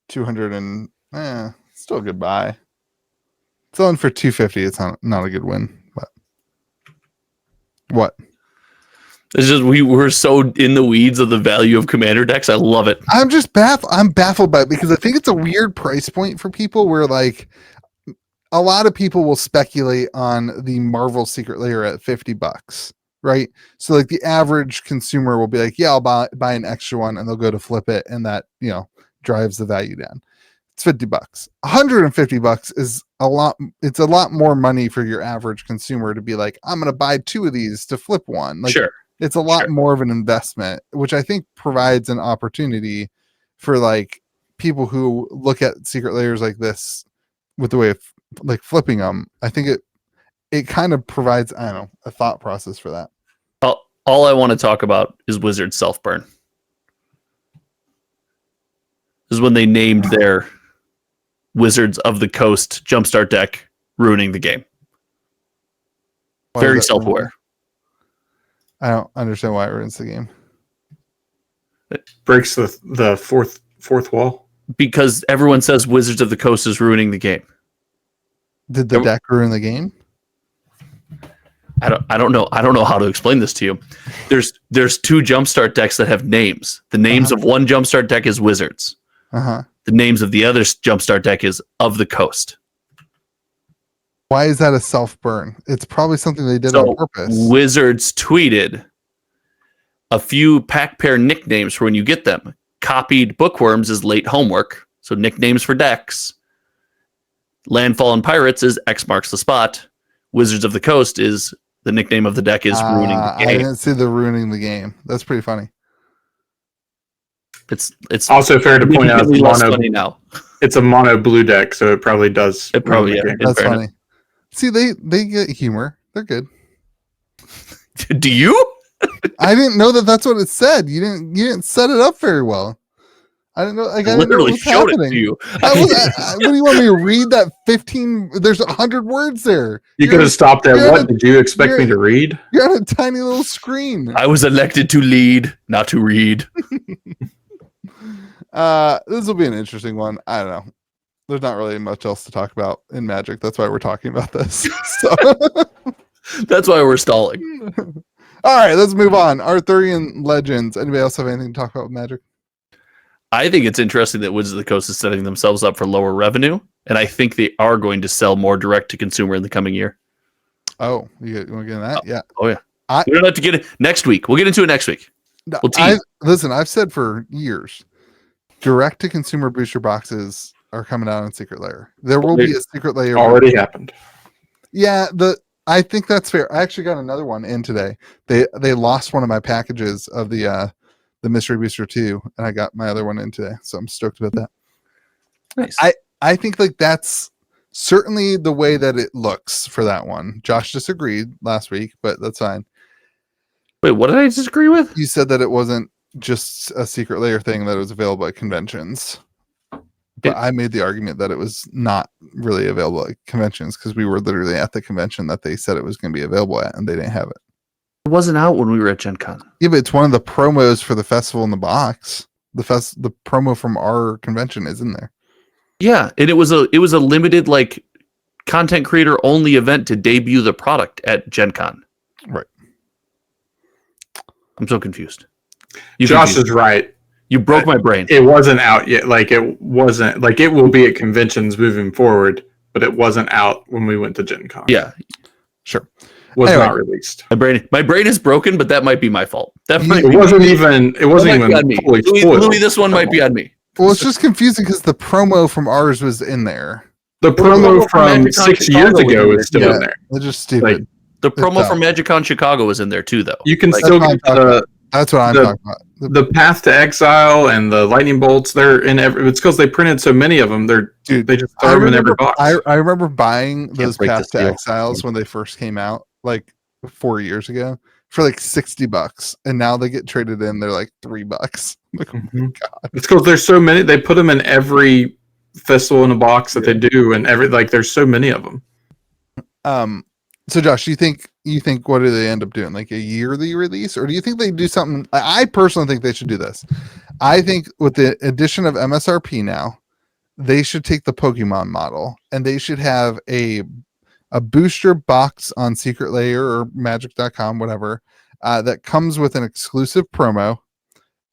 200 and still a good buy. Selling for 250, it's not a good win. But what? It's just we're so in the weeds of the value of commander decks. I love it. I'm just baffled. I'm baffled by it because I think it's a weird price point for people where like a lot of people will speculate on the Marvel Secret Lair at $50, right? So like the average consumer will be like, yeah, I'll buy an extra one, and they'll go to flip it, and that, you know, drives the value down. It's $50. $150 is a lot. It's a lot more money for your average consumer to be like, I'm going to buy 2 of these to flip one. Like, Sure. It's a lot more of an investment, which I think provides an opportunity for like people who look at secret layers like this with the way of like flipping them. I think it kind of provides, I don't know, a thought process for that. All I want to talk about is Wizard self burn. This is when they named their Wizards of the Coast Jumpstart deck ruining the game. Very self aware. I don't understand why it ruins the game. It breaks the fourth wall. Because everyone says Wizards of the Coast is ruining the game. Did the deck ruin the game? I don't know. I don't know how to explain this to you. There's 2 Jumpstart decks that have names. The names of one Jumpstart deck is Wizards. The names of the other Jumpstart deck is of the Coast. Why is that a self burn? It's probably something they did on purpose. Wizards tweeted a few pack pair nicknames for when you get them. Copied Bookworms is late homework, so nicknames for decks. Landfall and Pirates is X marks the spot. Wizards of the Coast is the nickname of the deck is ruining the game. I didn't see the ruining the game. That's pretty funny. It's also fair to point out now. It's a mono blue deck, so it probably does. It probably That's funny. See, they get humor. They're good. Do you? I didn't know that that's what it said. You didn't set it up very well. I didn't know. Like, I literally didn't know what was showed happening. it to you. What do you want me to read? That 15? There's 100 words there. You could have stopped there. What did you expect me to read? You're on a tiny little screen. I was elected to lead, not to read. This will be an interesting one. I don't know. There's not really much else to talk about in Magic. That's why we're talking about this. So that's why we're stalling. All right, let's move on. Arthurian Legends. Anybody else have anything to talk about with Magic? I think it's interesting that Wizards of the Coast is setting themselves up for lower revenue, and I think they are going to sell more direct to consumer in the coming year. Oh, you want to get in that? Yeah. Oh, yeah. We don't have to get it next week. We'll get into it next week. Listen, I've said for years, direct to consumer booster boxes are coming out in Secret Lair. There will be a Secret Lair. Already happened. Yeah, I think that's fair. I actually got another one in today. They lost one of my packages of the Mystery Booster 2, and I got my other one in today. So I'm stoked about that. Nice. I think like that's certainly the way that it looks for that one. Josh disagreed last week, but that's fine. Wait, what did I disagree with? You said that it wasn't just a Secret Lair thing, that it was available at conventions. But I made the argument that it was not really available at conventions because we were literally at the convention that they said it was going to be available at, and they didn't have it. It wasn't out when we were at Gen Con. Yeah, but it's one of the promos for the festival in the box. The promo from our convention is in there. Yeah, and it was a limited like content creator only event to debut the product at Gen Con. Right. I'm so confused. Josh is right. You broke my brain. It wasn't out yet. Like it wasn't like it will be at conventions moving forward, but it wasn't out when we went to Gen Con. Yeah, sure. Was not released. My brain is broken, but that might be my fault. It wasn't even fully spoiled. Louis, this one might be on me. Well, it's just confusing because the promo from ours was in there. The promo from 6 years ago is still in there. It's just stupid. Like, the promo from MagicCon Chicago was in there too, though. You can still get that's what I'm talking about. The Path to Exile and the Lightning Bolts. They're in every. It's because they printed so many of them. They just throw them in every box. I remember buying those Path to Exiles when they first came out, like 4 years ago, for like $60, and now they get traded in. They're like $3. Like, oh my god! It's because there's so many. They put them in every festival in a box that they do, and there's so many of them. So Josh, you think what do they end up doing? Like a yearly release, or do you think they do something? I personally think they should do this. I think with the addition of MSRP now, they should take the Pokemon model and they should have a booster box on Secret Lair or Magic.com, whatever, that comes with an exclusive promo,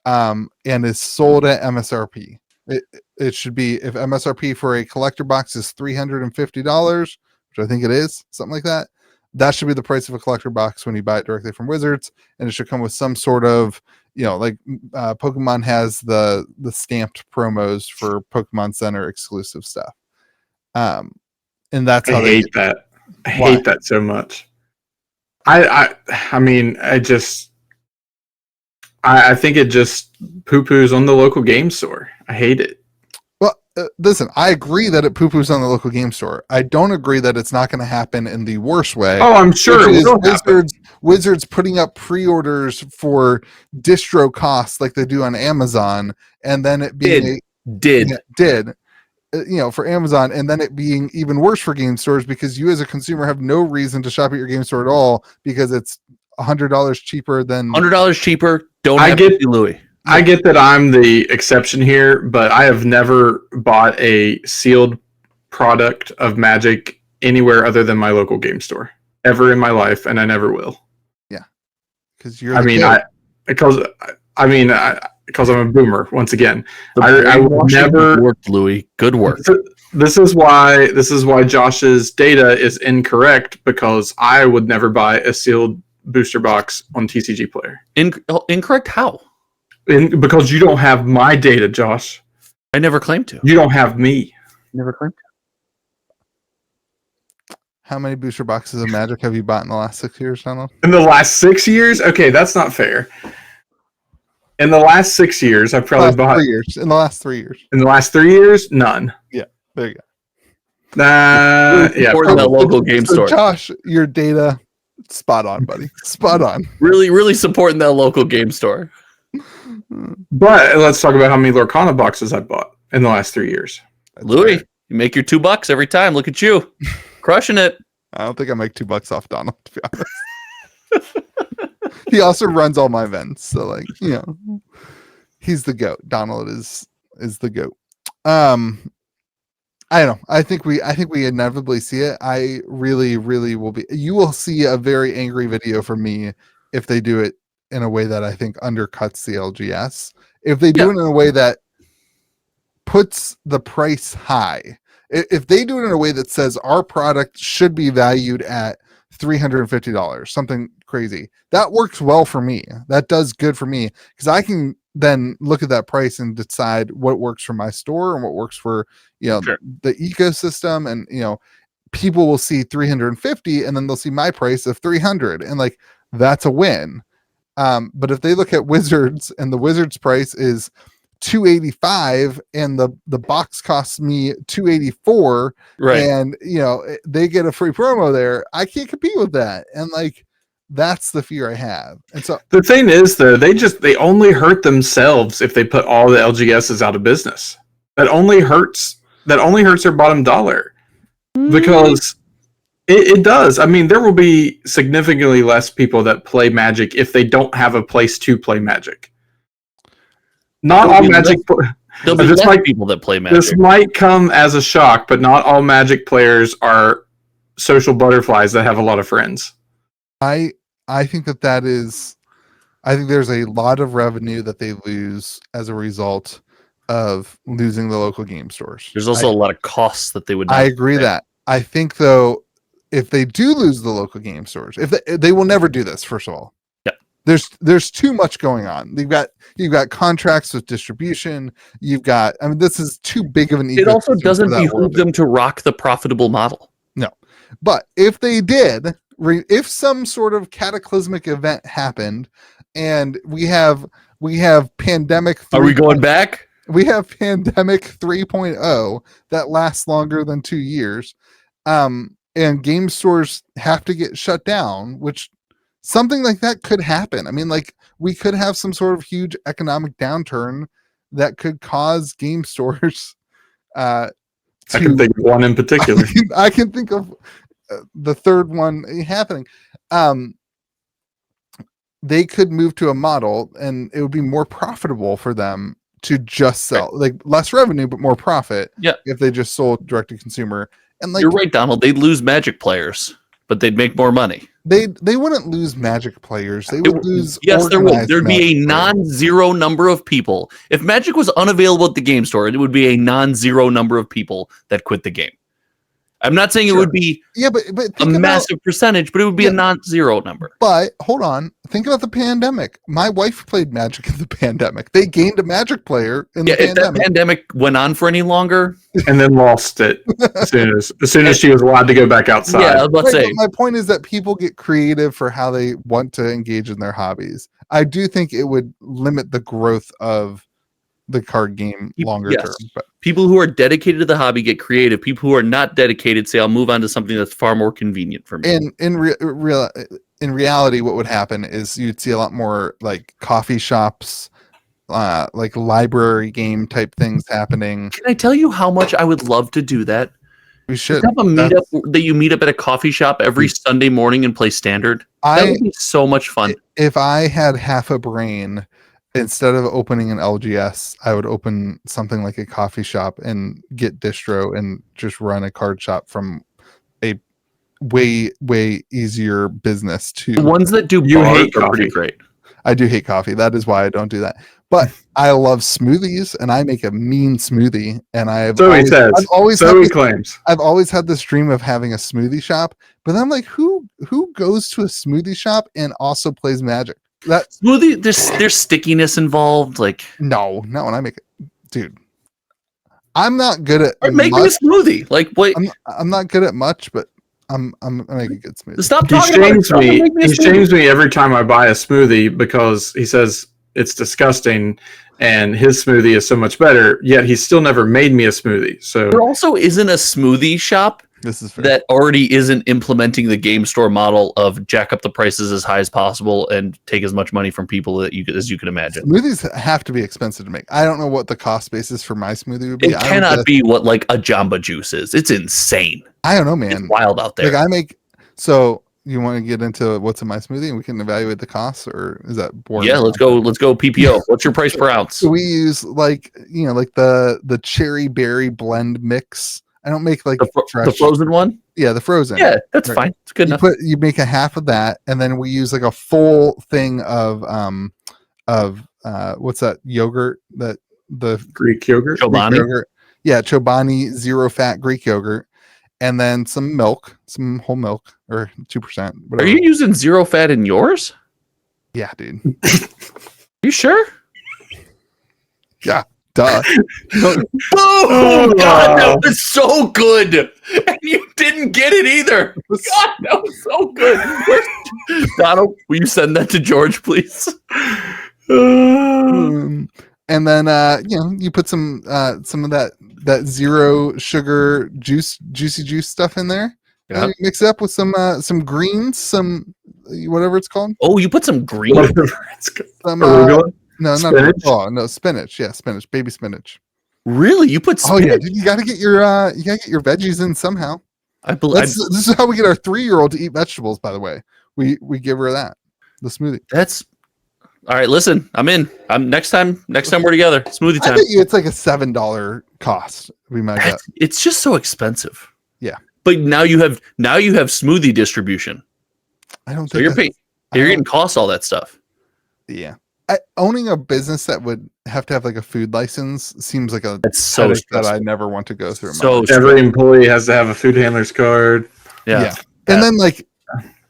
and is sold at MSRP. It should be, if MSRP for a collector box is $350, which I think it is, something like that. That should be the price of a collector box when you buy it directly from Wizards, and it should come with some sort of, like Pokemon has the stamped promos for Pokemon Center exclusive stuff. And that's how I hate that. I hate that so much. I mean, I think it just poo-poos on the local game store. I hate it. Well, listen, I agree that it poo-poos on the local game store. I don't agree that it's not going to happen in the worst way. Oh, I'm sure it will. Wizards putting up pre-orders for distro costs like they do on Amazon, and then it being for Amazon, and then it being even worse for game stores because you as a consumer have no reason to shop at your game store at all because it's $100 cheaper than $100 cheaper. Louis. I get that I'm the exception here, but I have never bought a sealed product of Magic anywhere other than my local game store ever in my life, and I never will. Yeah, because you're. Because I'm a boomer once again. I will never worked, Louis. Good work. This is why Josh's data is incorrect, because I would never buy a sealed booster box on TCG Player. Incorrect how? Because you don't have my data, Josh. I never claimed to. You don't have me. Never claimed to. How many booster boxes of Magic have you bought in the last 6 years, Donald? In the last 6 years? Okay, that's not fair. In the last 6 years, I've probably bought... 3 years. In the last 3 years. In the last 3 years? None. Yeah, there you go. Supporting that local game store. Josh, your data, spot on, buddy. Spot on. Really, really supporting that local game store. But let's talk about how many Lorcana boxes I bought in the last 3 years. That's Louis, fair. You make your $2 every time. Look at you. Crushing it. I don't think I make $2 off Donald, to be honest. He also runs all my events, so he's the GOAT. Donald is the GOAT. I don't know. I think we inevitably see it. I really, really will be. You will see a very angry video from me if they do it in a way that I think undercuts the LGS. If they do it in a way that puts the price high, if they do it in a way that says our product should be valued at $350, something crazy, that works well for me. That does good for me because I can then look at that price and decide what works for my store and what works for the ecosystem. And people will see 350 and then they'll see my price of 300 and that's a win. But if they look at Wizards and the Wizards price is $285 and the box costs me $284, right? And they get a free promo there, I can't compete with that. And that's the fear I have. And so the thing is, though, they only hurt themselves if they put all the LGSs out of business. That only hurts their bottom dollar because it does. I mean, there will be significantly less people that play Magic if they don't have a place to play Magic. Not all Magic. There'll be less people that play Magic. This might come as a shock, but not all Magic players are social butterflies that have a lot of friends. I think that is I think there's a lot of revenue that they lose as a result of losing the local game stores. There's also a lot of costs that they would not I agree that. I think though, if they do lose the local game stores, if they will never do this, first of all. Yeah. There's too much going on. You've got contracts with distribution. This is too big of an ecosystem. It also doesn't behoove them to rock the profitable model. No. But if they did, if some sort of cataclysmic event happened and we have pandemic 3. Are we going back? We have pandemic 3.0 that lasts longer than 2 years. And game stores have to get shut down, which something like that could happen. I mean, like, we could have some sort of huge economic downturn that could cause game stores. I can think of one in particular. I can think of the third one happening. They could move to a model and it would be more profitable for them to just sell, like, less revenue but more profit. Yeah, if they just sold direct to consumer. And like, you're right, Donald, they'd lose Magic players, but they'd make more money. They wouldn't lose Magic players. They would lose. Yes, there would. There'd be a non-zero number of people. If Magic was unavailable at the game store, it would be a non-zero number of people that quit the game. I'm not saying it would be but a massive percentage, but it would be a non-zero number. But hold on, think about the pandemic. My wife played Magic in the pandemic. They gained a Magic player in the pandemic. If that pandemic went on for any longer, and then lost it as soon as she was allowed to go back outside. Yeah, let's say. My point is that people get creative for how they want to engage in their hobbies. I do think it would limit the growth of the card game longer term. But people who are dedicated to the hobby get creative. People who are not dedicated say, I'll move on to something that's far more convenient for me. And in reality, what would happen is you'd see a lot more like coffee shops, like library game type things happening. Can I tell you how much I would love to do that? We should have a meetup that you meet up at a coffee shop every Sunday morning and play Standard. That would be so much fun. If I had half a brain, instead of opening an LGS, I would open something like a coffee shop and get distro and just run a card shop from a way easier business to. The ones that do bars are pretty great. I do hate coffee. That is why I don't do that. But I love smoothies, and I make a mean smoothie. And I've always had this dream of having a smoothie shop. But I'm like, who goes to a smoothie shop and also plays Magic? That smoothie, there's stickiness involved. Like, no, not when I make it, dude. I'm not good at making a smoothie. Like, wait, I'm not good at much, but I make a good smoothie. Stop talking about it. He shames me every time I buy a smoothie because he says it's disgusting and his smoothie is so much better. Yet he's still never made me a smoothie. So there also isn't a smoothie shop. This is fair. That already isn't implementing the game store model of jack up the prices as high as possible and take as much money from people as you can imagine. Smoothies have to be expensive to make. I don't know what the cost basis for my smoothie would be. It cannot be what like a Jamba Juice is. It's insane. I don't know, man. It's wild out there. Like so you want to get into what's in my smoothie and we can evaluate the costs, or is that boring? Yeah, let's go PPO. What's your price per ounce? So we use like the cherry berry blend mix. I don't make like the frozen one. Yeah, the frozen. Yeah, that's fine. It's good enough. You make a half of that, and then we use like a full thing of what's that yogurt, that the Greek yogurt? Chobani. Yogurt. Yeah, Chobani 0-fat Greek yogurt, and then some milk, some whole milk or 2%. Are you using 0 fat in yours? Yeah, dude. You sure? Yeah. Duh. Oh God, that was so good, and you didn't get it either. God, that was so good. Donald, will you send that to George, please? And then you put some of that zero sugar juicy juice stuff in there. Yeah. Mix it up with some greens, some whatever it's called. Oh, you put some green. Some, no, spinach? No, spinach. Yeah, spinach, baby spinach. Really? You put spinach? Oh yeah, dude, you gotta get your veggies in somehow. I believe this is how we get our 3-year-old to eat vegetables, by the way. We give her the smoothie. That's all right. Listen, I'm in. Next time we're together. Smoothie time. I bet you it's like a $7 cost. We might get. It's just so expensive. Yeah. But now you have smoothie distribution. I don't think so you're getting cost all that stuff. Yeah. Owning a business that would have to have like a food license seems like a That's so headache that stressful. I never want to go through. in my So life. Every employee has to have a food handler's card. Yeah. And then like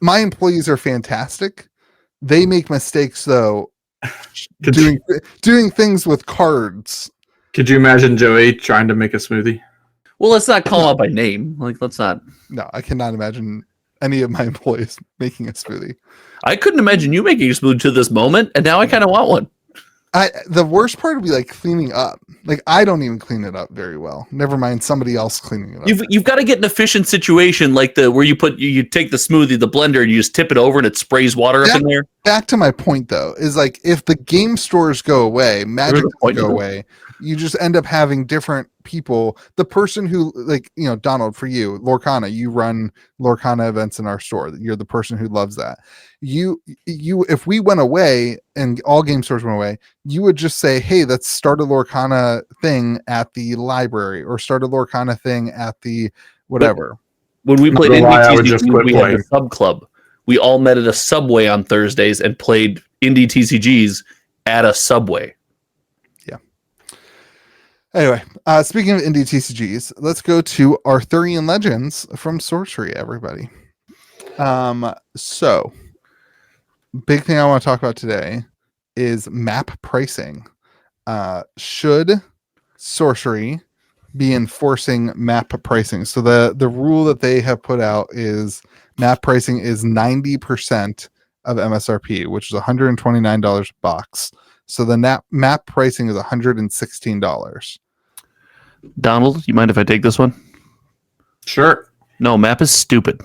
my employees are fantastic. They make mistakes though, doing things with cards. Could you imagine Joey trying to make a smoothie? Well, let's not call him out by name. Like, let's not. No, I cannot imagine any of my employees making a smoothie. I couldn't imagine you making a smoothie to this moment, and now I kind of want one. The worst part would be like cleaning up. Like I don't even clean it up very well. Never mind somebody else cleaning it up. You've got to get an efficient situation like the where you take the smoothie, the blender, and you just tip it over and it sprays water up in there. Back to my point though, is like if the game stores go away, Magic doesn't go away. You just end up having different people. The person who, like, you know, Donald, for you, Lorcana, you run Lorcana events in our store. You're the person who loves that. You, if we went away and all game stores went away, you would just say, hey, let's start a Lorcana thing at the library or start a Lorcana thing at the whatever. When we played TCGs, we had the sub club. We all met at a Subway on Thursdays and played indie TCGs at a Subway. Anyway, speaking of indie TCGs, let's go to Arthurian Legends from Sorcery, everybody. So, big thing I want to talk about today is map pricing. Should Sorcery be enforcing map pricing? So the rule that they have put out is map pricing is 90% of MSRP, which is $129 a box. So the map pricing is $116. Donald, you mind if I take this one? Sure. No, map is stupid.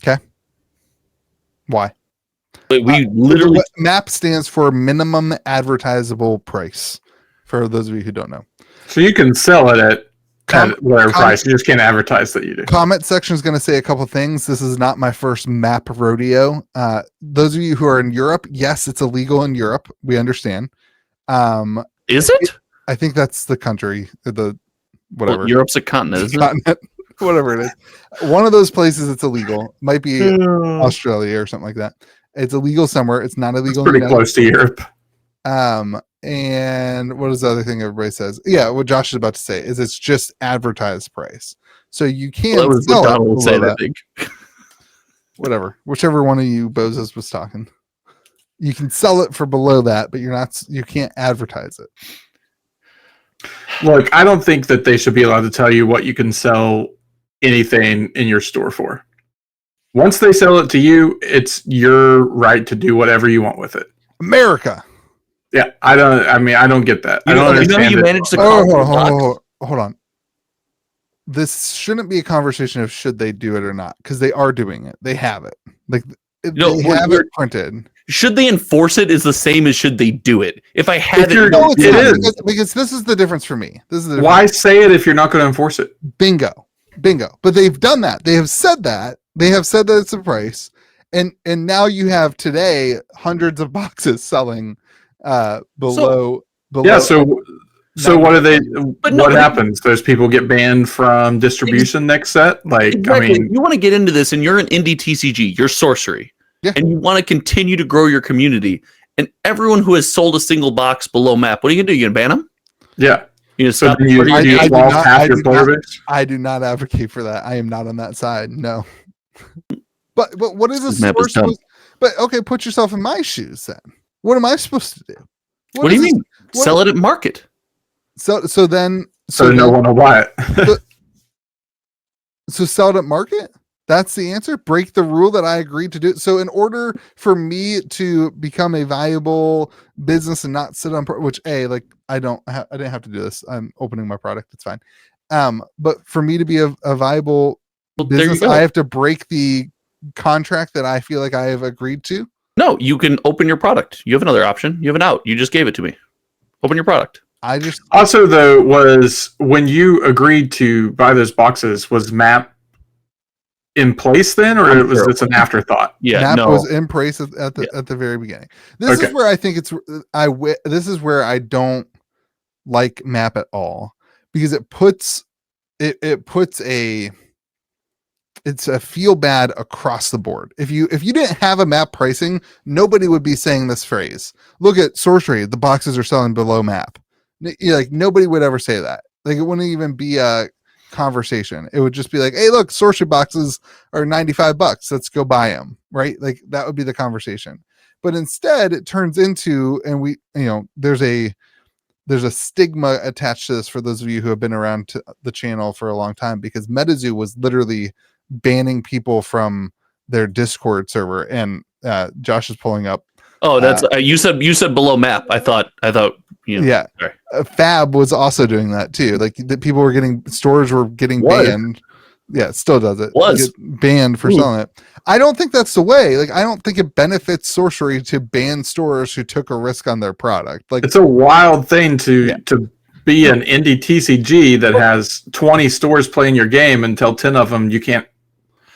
Okay. Why? We literally MAP stands for minimum advertisable price. For those of you who don't know, so you can sell it at whatever price. You just can't advertise that you do. Comment section is going to say a couple things. This is not my first map rodeo. Those of you who are in Europe, yes, it's illegal in Europe. We understand. Is it? I think that's the country. The whatever. Well, Europe's a continent, isn't it? Whatever it is. One of those places it's illegal. Might be Australia or something like that. It's illegal somewhere. It's not illegal. It's pretty close to Europe. And what is the other thing everybody says? Yeah, what Josh is about to say is it's just advertised price. So you can't. Well, that was what Donald would say, I think. Whatever. Whichever one of you bozos was talking. You can sell it for below that, but you can't advertise it. Look, I don't think that they should be allowed to tell you what you can sell anything in your store for. Once they sell it to you, it's your right to do whatever you want with it. America. Yeah, I don't get that. I don't understand. You manage to hold on. This shouldn't be a conversation of should they do it or not, because they are doing it. They have it. Like they have it printed. Should they enforce it is the same as should they do it. If I had it, because this is the difference for me. This is why say it if you're not going to enforce it? Bingo. But they've done that. They have said that. They have said that it's a price, and now you have today hundreds of boxes selling below. Yeah. So what are they? What happens? Those people get banned from distribution next set. Like, exactly. I mean, you want to get into this, and you're an indie TCG. You're Sorcery. Yeah. And you want to continue to grow your community. And everyone who has sold a single box below map, what are you gonna do? You gonna ban them? Yeah. You so stop. I do not advocate for that. I am not on that side. No. But what is this source? But okay, put yourself in my shoes then. What am I supposed to do? What do you mean? Sell it at market. So no one will buy it. So sell it at market? That's the answer. Break the rule that I agreed to do. So in order for me to become a viable business and not sit on, which I didn't have to do this. I'm opening my product. It's fine. But for me to be a viable business, I have to break the contract that I feel like I have agreed to. No, you can open your product. You have another option. You have an out. You just gave it to me. Open your product. Also though, was when you agreed to buy those boxes, was map in place then, or was this an afterthought? Yeah, map was in place at the very beginning. This is where I think this is where I don't like map at all, because it puts it's a feel bad across the board. If you didn't have a map pricing, nobody would be saying this phrase. Look at sorcery, the boxes are selling below map. Like nobody would ever say that. Like it wouldn't even be a conversation. It would just be like, hey, look, sorcery boxes are $95. Let's go buy them. Right? Like that would be the conversation. But instead it turns into, and we, there's a stigma attached to this for those of you who have been around to the channel for a long time, because MetaZoo was literally banning people from their Discord server. And Josh is pulling up. Oh, that's you said below map. I thought yeah. Fab was also doing that too. Like the people were stores were getting banned. Yeah, it still does it. Was banned for selling it. I don't think that's the way. Like I don't think it benefits sorcery to ban stores who took a risk on their product. Like it's a wild thing to be an indie TCG that has 20 stores playing your game and tell 10 of them you can't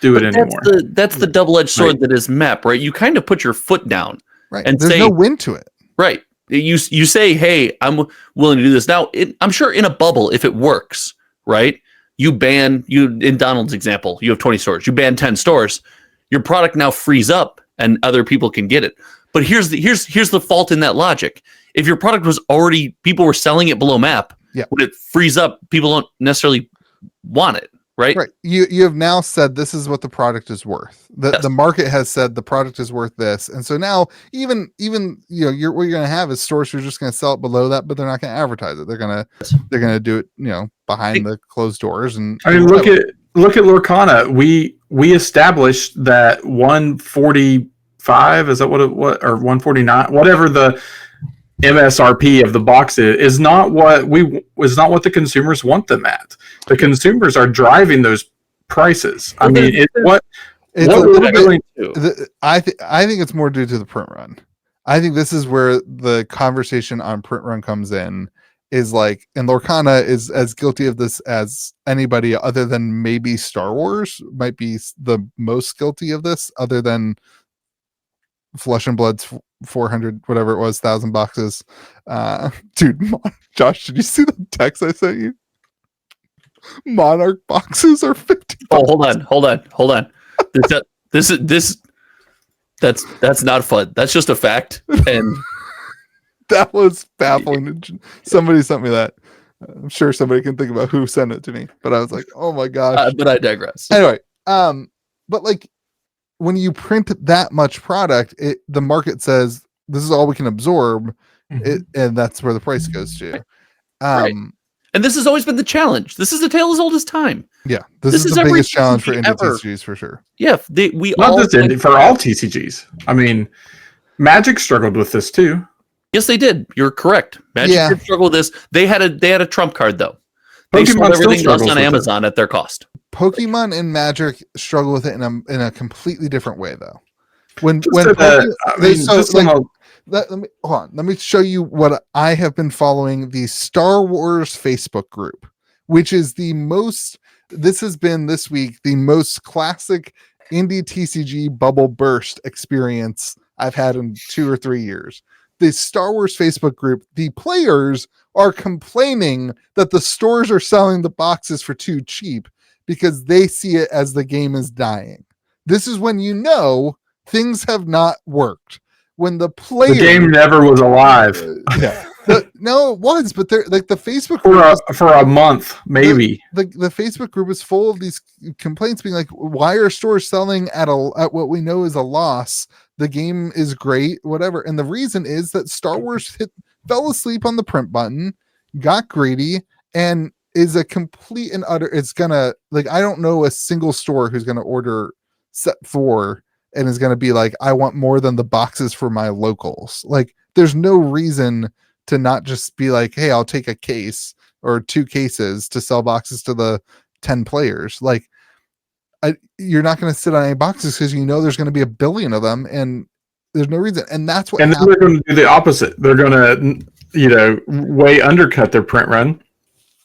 do it anymore. That's the double-edged sword that is map, right? You kind of put your foot down. Right. And there's no win to it. Right. You say, hey, I'm willing to do this. Now, I'm sure in a bubble, if it works, right? In Donald's example, you have 20 stores. You ban 10 stores. Your product now frees up and other people can get it. But here's the fault in that logic. If your product was already, people were selling it below map, when it frees up, people don't necessarily want it. Right. You have now said this is what the product is worth. The market has said the product is worth this, and so now even what you're going to have is stores who are just going to sell it below that, but they're not going to advertise it. They're going to do it behind the closed doors. And I mean, look at Lorcana. We established that 145 is that what or 149, whatever the MSRP of the box is not what the consumers want them at. The consumers are driving those prices. I mean, I think it's more due to the print run. I think this is where the conversation on print run comes in. Is like, and Lorcana is as guilty of this as anybody other than maybe Star Wars might be the most guilty of this, other than Flesh and Blood's 400 whatever it was 1,000 boxes. Dude, Josh, did you see the text I sent you? Monarch boxes are 50. Oh, hold on. That's not fun. That's just a fact. And that was baffling. Somebody sent me that. I'm sure somebody can think about who sent it to me, but I was like, oh my gosh. But I digress. Anyway, but like when you print that much product, the market says this is all we can absorb, and that's where the price goes to. Right. And this has always been the challenge. This is a tale as old as time. Yeah, this is the biggest challenge for indie TCGs for sure. Yeah, for all TCGs. I mean, Magic struggled with this too. Yes, they did. You're correct. Magic did struggle with this. They had a trump card though. They sold everything else on Amazon at their cost. Pokemon and Magic struggle with it in a completely different way though. Let me hold on. Let me show you what I have been following: the Star Wars Facebook group, which is this has been this week the most classic indie TCG bubble burst experience I've had in 2 or 3 years. The Star Wars Facebook group, the players are complaining that the stores are selling the boxes for too cheap because they see it as the game is dying. This is when things have not worked. When the game never was alive. No, it was, but they're like the Facebook group for a month, maybe. The Facebook group is full of these complaints being like, why are stores selling at what we know is a loss? The game is great, whatever. And the reason is that Star Wars fell asleep on the print button, got greedy, and is a complete and utter. It's gonna I don't know a single store who's gonna order set 4 and is going to be like, I want more than the boxes for my locals. Like, there's no reason to not just be like, hey, I'll take a case or 2 cases to sell boxes to the 10 players. Like, you're not going to sit on any boxes because there's going to be a billion of them, and there's no reason. And that's what. And then they're going to do the opposite. They're going to, way undercut their print run.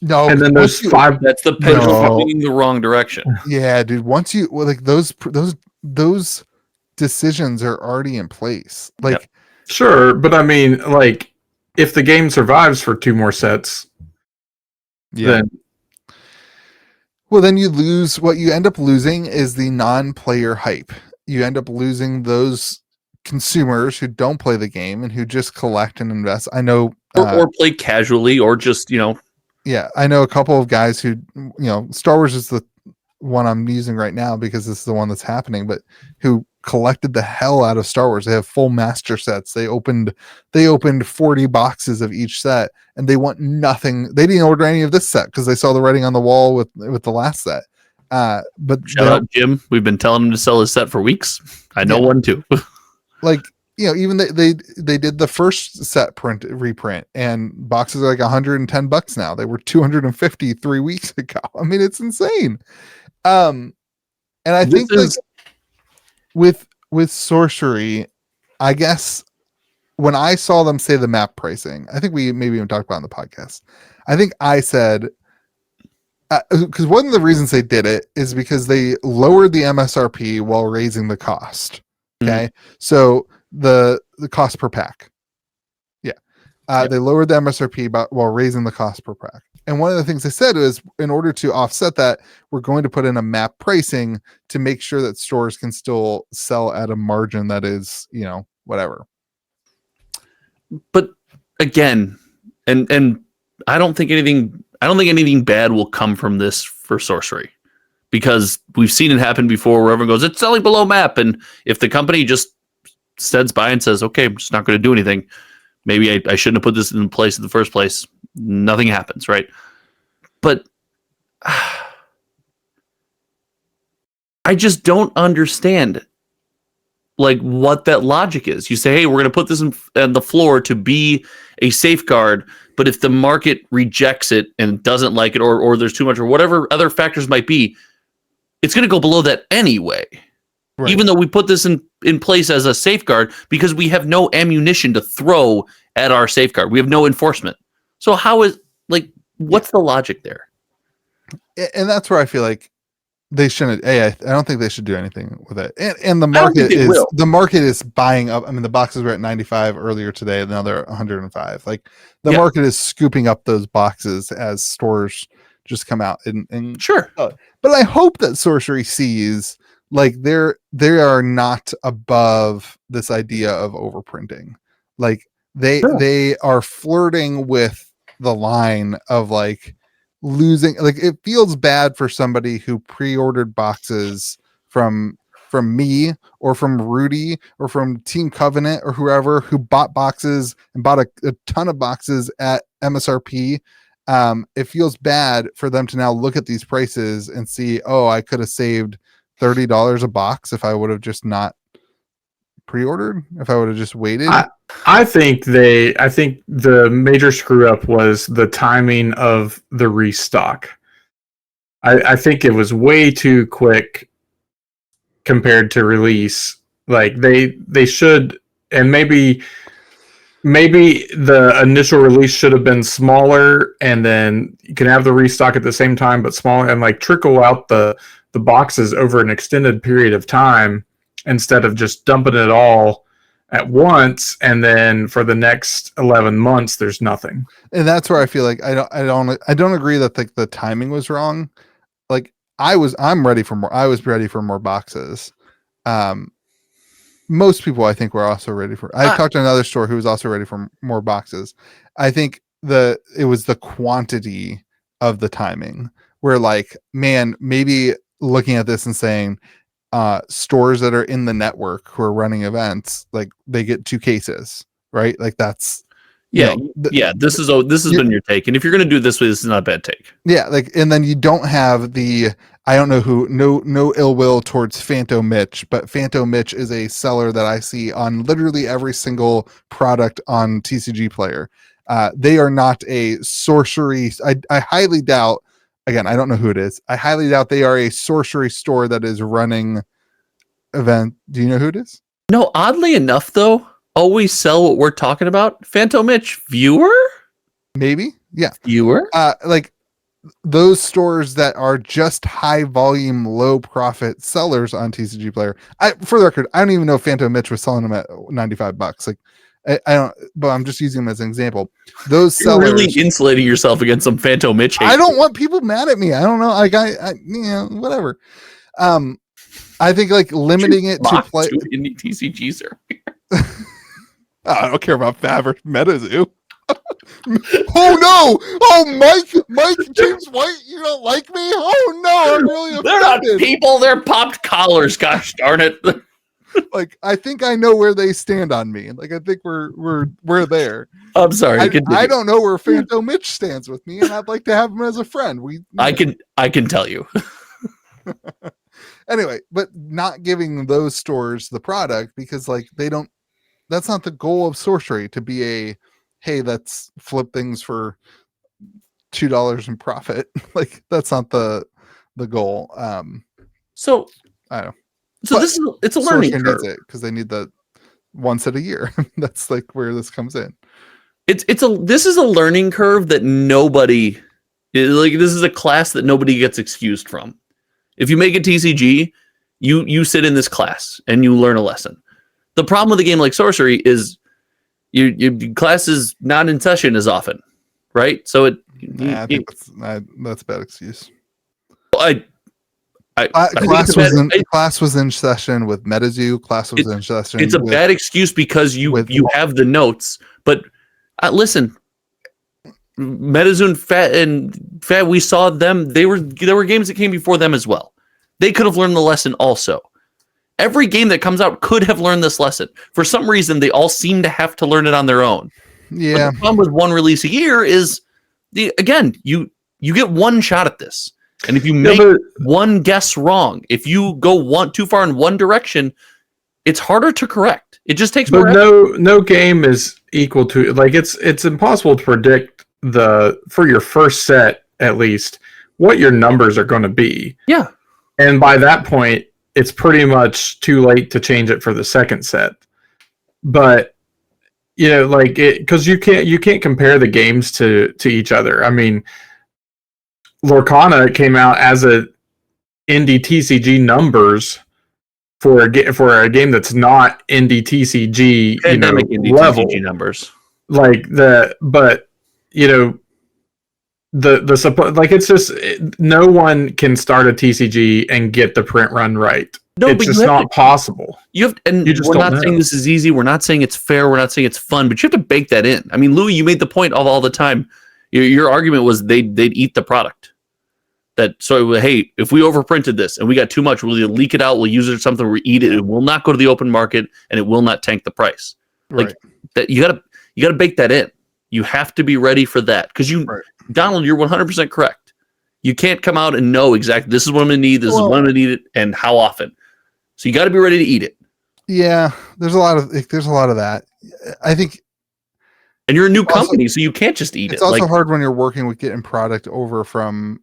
No, and then there's 5. That's the pendulum moving the wrong direction. Yeah, dude. Once you those decisions are already in place. Like, sure, but I mean, like, if the game survives for 2 more sets, then Well, then you lose. What you end up losing is the non-player hype. You end up losing those consumers who don't play the game and who just collect and invest. I know, or play casually, or just yeah, I know a couple of guys who, Star Wars is the one I'm using right now because this is the one that's happening, but who collected the hell out of Star Wars. They have full master sets. They opened 40 boxes of each set, and they want nothing. They didn't order any of this set because they saw the writing on the wall with the last set. But shout out Jim. We've been telling him to sell his set for weeks. I know one too. Like, even they did the first set reprint, and boxes are like $110 now. They were $250 3 weeks ago. I mean, it's insane. And I think with sorcery, I guess when I saw them say the map pricing, I think we maybe even talked about it on the podcast. I think I said, because one of the reasons they did it is because they lowered the MSRP while raising the cost. Okay. So the cost per pack. Yeah. They lowered the MSRP while raising the cost per pack. And one of the things they said was, in order to offset that, we're going to put in a map pricing to make sure that stores can still sell at a margin that is, whatever. But again, and I don't think anything bad will come from this for sorcery, because we've seen it happen before where everyone goes, it's selling below map. And if the company just stands by and says, okay, I'm just not going to do anything, maybe I shouldn't have put this in place in the first place, nothing happens, right? But I just don't understand what that logic is. You say, hey, we're going to put this on the floor to be a safeguard, but if the market rejects it and doesn't like it, or there's too much, or whatever other factors might be, it's going to go below that anyway. Right. Even though we put this in place as a safeguard, because we have no ammunition to throw at our safeguard. We have no enforcement. So how is, what's the logic there? And that's where I feel like they shouldn't. I don't think they should do anything with it. And the market is buying up. I mean, the boxes were at 95 earlier today, and now they're 105. The market is scooping up those boxes as stores just come out and sure. But I hope that sorcery sees they are not above this idea of overprinting. They are flirting with the line of losing. It feels bad for somebody who pre-ordered boxes from me or from Rudy or from Team Covenant or whoever, who bought boxes and bought a ton of boxes at MSRP. It feels bad for them to now look at these prices and see, oh, I could have saved $30 a box if I would have just not pre-ordered, if I would have just waited. I think the major screw up was the timing of the restock. I think it was way too quick compared to release. They should, and maybe the initial release should have been smaller, and then you can have the restock at the same time, but smaller, and trickle out the boxes over an extended period of time, instead of just dumping it all at once, and then for the next 11 months there's nothing. And that's where I feel like I don't agree that the timing was wrong. I was ready for more boxes. Most people, I think, were also ready for. I talked to another store who was also ready for more boxes. I think it was the quantity of the timing where maybe looking at this and saying, stores that are in the network who are running events, they get 2 cases, right? That's this has been your take, and if you're going to do it this way, this is not a bad take. Yeah, and then you don't have the, I don't know who, no ill will towards Phanto Mitch, but Phanto Mitch is a seller that I see on literally every single product on TCG Player. They are not a sorcery. I highly doubt. Again, I don't know who it is. I highly doubt they are a sorcery store that is running event. Do you know who it is? No, oddly enough, though, always sell what we're talking about. Phantom Mitch, viewer? Maybe. Yeah. Viewer? Those stores that are just high volume, low profit sellers on TCG Player. For the record, I don't even know if Phantom Mitch was selling them at $95. I don't, but I'm just using them as an example. Those You're sellers really insulating yourself against some Phantom Mitch hate. I don't want people mad at me. I don't know. Like I whatever. I think like limiting it to play indie TCGs are. I don't care about Fav or MetaZoo. Oh no! Oh Mike James White, you don't like me? Oh no, I'm really offended. They're not people, they're popped collars, gosh darn it. Like I think I know where they stand on me. Like I think we're there. I'm sorry. I don't know where Phantom Mitch stands with me, and I'd like to have him as a friend. I can tell you. Anyway, but not giving those stores the product because like that's not the goal of sorcery to be a hey, let's flip things for $2 in profit. Like that's not the goal. So I don't know. So it's a learning curve because they need the one set a year. That's like where this comes in. This is a learning curve that nobody like. This is a class that nobody gets excused from. If you make a TCG, you sit in this class and you learn a lesson. The problem with a game like Sorcery is your class is not in session as often, right? So I think that's a bad excuse. Class was in session with MetaZoo. Class was in session. It's a bad excuse because you have the notes. But listen, MetaZoo and Fat, we saw them. There were games that came before them as well. They could have learned the lesson also. Every game that comes out could have learned this lesson. For some reason, they all seem to have to learn it on their own. Yeah. But the problem with one release a year is, again, you get one shot at this. And if you make one guess wrong, if you go too far in one direction, it's harder to correct. It just takes more. No game is equal to like it's impossible to predict for your first set at least what your numbers are going to be. Yeah, and by that point, it's pretty much too late to change it for the second set. But like it because you can't compare the games to each other. I mean, Lorcana came out as a indie TCG numbers for a game that's not indie TCG indie level TCG numbers. Like the support, like it's just no one can start a TCG and get the print run right. No, it's just not possible. We're not saying this is easy. We're not saying it's fair. We're not saying it's fun. But you have to bake that in. I mean, Louis, you made the point of all the time. Your argument was they'd eat the product. Hey, if we overprinted this and we got too much, we'll either leak it out, we'll use it or something, we'll eat it. It will not go to the open market and it will not tank the price. Right. Like that, you gotta bake that in. You have to be ready for that because Donald, you're 100% correct. You can't come out and know exactly this is what I'm gonna need, this is what I'm gonna need it, and how often. So you got to be ready to eat it. Yeah, there's a lot of that. I think. And you're a new company, so you can't just eat it. It's also hard when you're working with getting product over from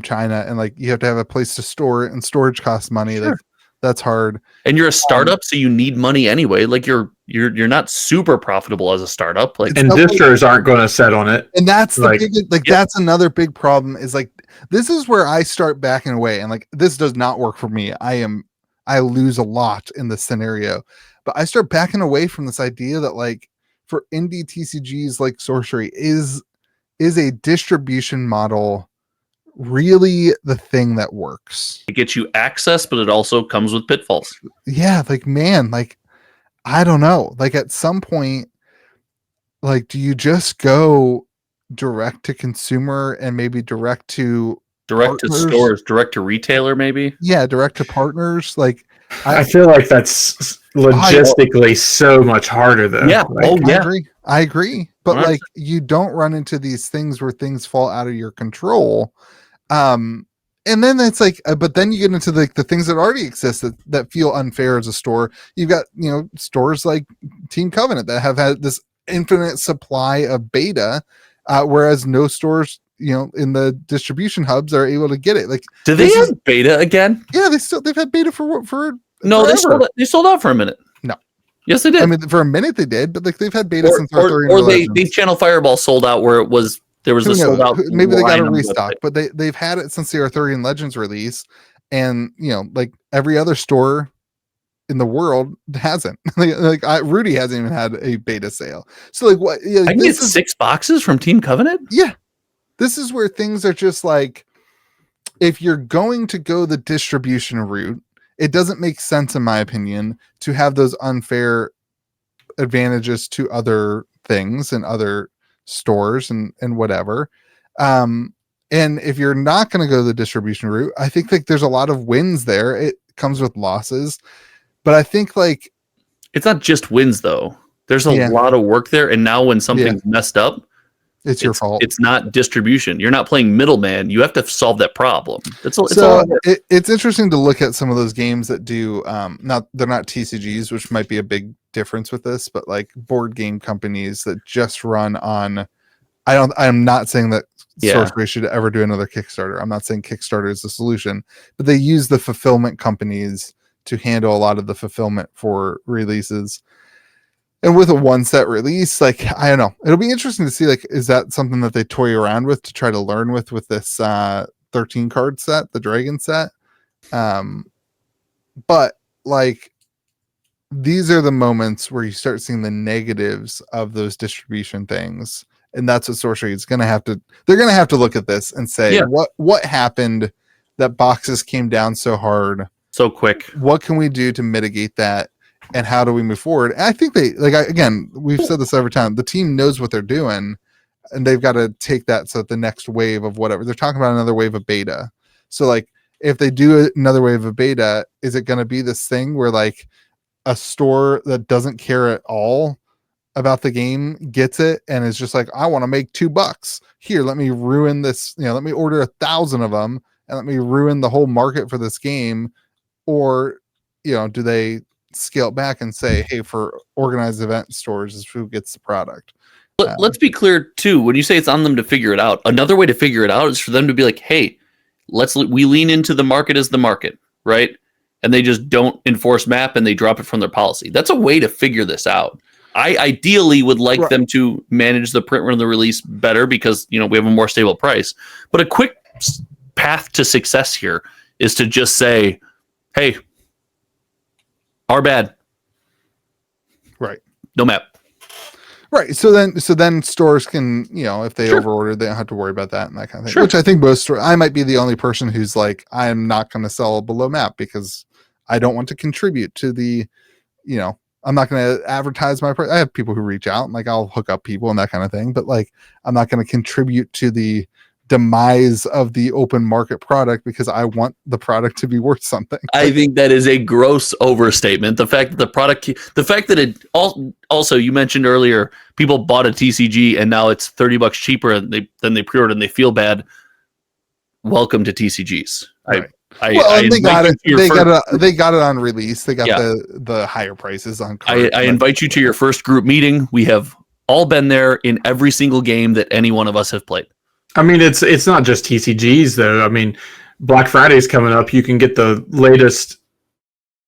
China, and like you have to have a place to store it, and storage costs money. Sure. Like that's hard. And you're a startup, so you need money anyway. Like you're not super profitable as a startup. Like and distros aren't going to set on it. And that's that's another big problem. Is like this is where I start backing away, and like this does not work for me. I lose a lot in this scenario, but I start backing away from this idea that like for indie TCGs like Sorcery is a distribution model really the thing that works. It gets you access, but it also comes with pitfalls. Yeah, like man, like I don't know. Like at some point, like do you just go direct to consumer and maybe direct to stores, direct to retailer, maybe? Yeah, direct to partners. Like I feel like that's logistically so much harder though. Yeah. Like, I agree. But 100%. Like you don't run into these things where things fall out of your control. And then it's like, but then you get into the things that already exist that feel unfair as a store. You've got, stores like Team Covenant that have had this infinite supply of beta, whereas no stores, in the distribution hubs are able to get it. Like, do they have beta again? Yeah, they've had beta for no, forever. They sold out for a minute. No. Yes, they did. I mean, for a minute they did, but like they've had beta since Arthurian Legends. They Channel Fireball sold out where it was. There was a sold out. Maybe they got a restock, but they've had it since the Arthurian Legends release, and like every other store in the world hasn't. Rudy hasn't even had a beta sale. So like what? I can get 6 boxes from Team Covenant. Yeah, this is where things are just like, if you're going to go the distribution route, it doesn't make sense, in my opinion, to have those unfair advantages to other things and other stores and whatever. And if you're not going to go the distribution route, I think like there's a lot of wins there. It comes with losses, but I think like it's not just wins though. There's a lot of work there, and now when something's messed up, it's your fault. It's not distribution. You're not playing middleman. You have to solve that problem. It's interesting to look at some of those games that do they're not TCGs, which might be a big difference with this, but like board game companies that just run on. I'm not saying that Sorcery should ever do another Kickstarter. I'm not saying Kickstarter is the solution, but they use the fulfillment companies to handle a lot of the fulfillment for releases. And with a 1-set release, like, I don't know, it'll be interesting to see, like, is that something that they toy around with to try to learn with this 13 card set, the Dragon set. But like, these are the moments where you start seeing the negatives of those distribution things. And that's what Sorcery is going to have to, they're going to have to look at this and say, what happened that boxes came down so hard, so quick? What can we do to mitigate that? And how do we move forward? And I think they, like, again, we've said this every time, the team knows what they're doing, and they've got to take that. So the next wave of whatever they're talking about, another wave of beta. So like, if they do another wave of beta, is it going to be this thing where like a store that doesn't care at all about the game gets it and is just like, I want to make $2 here. Let me ruin this. Let me order 1,000 of them and let me ruin the whole market for this game. Or, do they scale back and say, hey, for organized event stores is who gets the product? Let's be clear too. When you say it's on them to figure it out, another way to figure it out is for them to be like, hey, we lean into the market as the market, right? And they just don't enforce map and they drop it from their policy. That's a way to figure this out. I ideally would like them to manage the print run of the release better because, we have a more stable price. But a quick path to success here is to just say, hey, our bad. Right. No map. Right. So then stores can, if they overorder, they don't have to worry about that and that kind of thing. Sure. Which I think most stores, I might be the only person who's like, I'm not going to sell below map because I don't want to contribute to the, I'm not going to advertise my price. I have people who reach out and like, I'll hook up people and that kind of thing, but like, I'm not going to contribute to the demise of the open market product because I want the product to be worth something. I think that is a gross overstatement. The fact that it also, you mentioned earlier, people bought a TCG and now it's $30 cheaper than they pre-ordered and they feel bad. Welcome to TCGs. Right. They got it on release. They got the higher prices on cards. I invite you to your first group meeting. We have all been there in every single game that any one of us have played. I mean, it's not just TCGs though. I mean, Black Friday's coming up. You can get the latest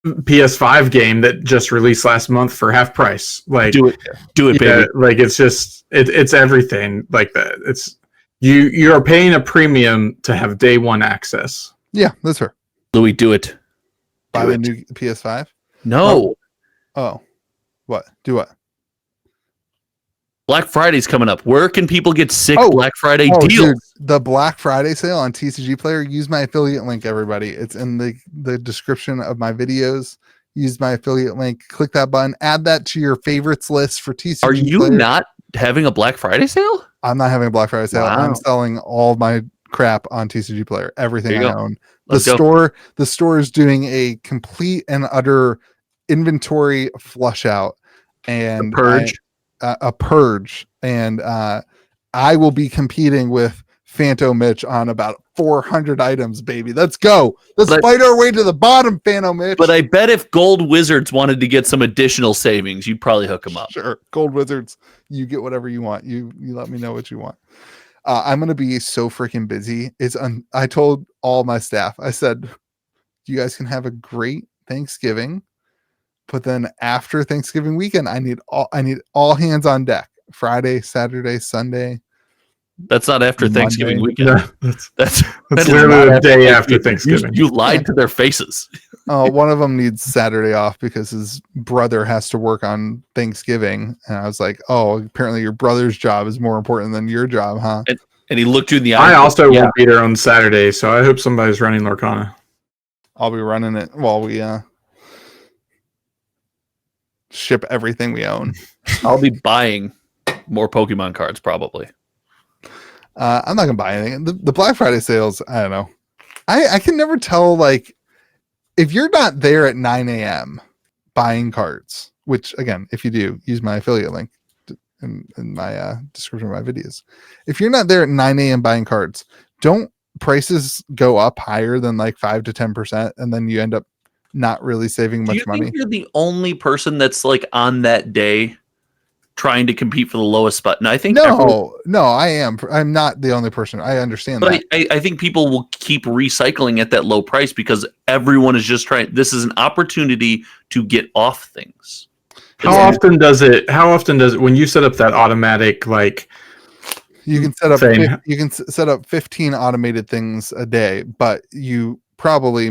PS5 game that just released last month for half price. Like, do it, baby. Like, it's just it's everything like that. It's you're paying a premium to have day one access. Yeah, that's fair. Louis, do it. Buy the new PS5? No. Oh. What? Do what? Black Friday's coming up. Where can people get sick Black Friday deals? Dude, the Black Friday sale on TCG Player. Use my affiliate link, everybody. It's in the description of my videos. Use my affiliate link. Click that button. Add that to your favorites list for TCG Are you Player. Not having a Black Friday sale? I'm not having a Black Friday sale. Wow. I'm selling all my crap on TCG Player. Everything I own. The store is doing a complete and utter inventory flush out and a purge, and I will be competing with Phanto Mitch on about 400 items, baby. Let's go. Let's fight our way to the bottom, Phanto Mitch. But I bet if Gold Wizards wanted to get some additional savings, you'd probably hook them up. Sure. Gold Wizards, you get whatever you want. You let me know what you want. I'm going to be so freaking busy. I told all my staff, I said, you guys can have a great Thanksgiving, but then after Thanksgiving weekend, I need all hands on deck. Friday, Saturday, Sunday. That's not after Monday. Thanksgiving weekend. No, That's literally the day after Thanksgiving. You lied to their faces. One of them needs Saturday off because his brother has to work on Thanksgiving. And I was like, oh, apparently your brother's job is more important than your job, huh? And he looked you in the eye. I also won't be there on Saturday, so I hope somebody's running Lorcana. I'll be running it while we ship everything we own. I'll be buying more Pokemon cards probably. I'm not gonna buy anything. The Black Friday sales, I don't know. I can never tell, like, if you're not there at 9 a.m. buying cards, which again, if you do, use my affiliate link in my description of my videos. If you're not there at 9 a.m. buying cards, don't prices go up higher than like 5 to 10%, and then you end up not really saving much money? Do you think you're the only person that's like on that day trying to compete for the lowest spot? And I think no, I am. I'm not the only person. I understand but that. I think people will keep recycling at that low price because everyone is just trying. This is an opportunity to get off things. How often does it when you set up that automatic, like, you can set up thing? you can set up 15 automated things a day, but you probably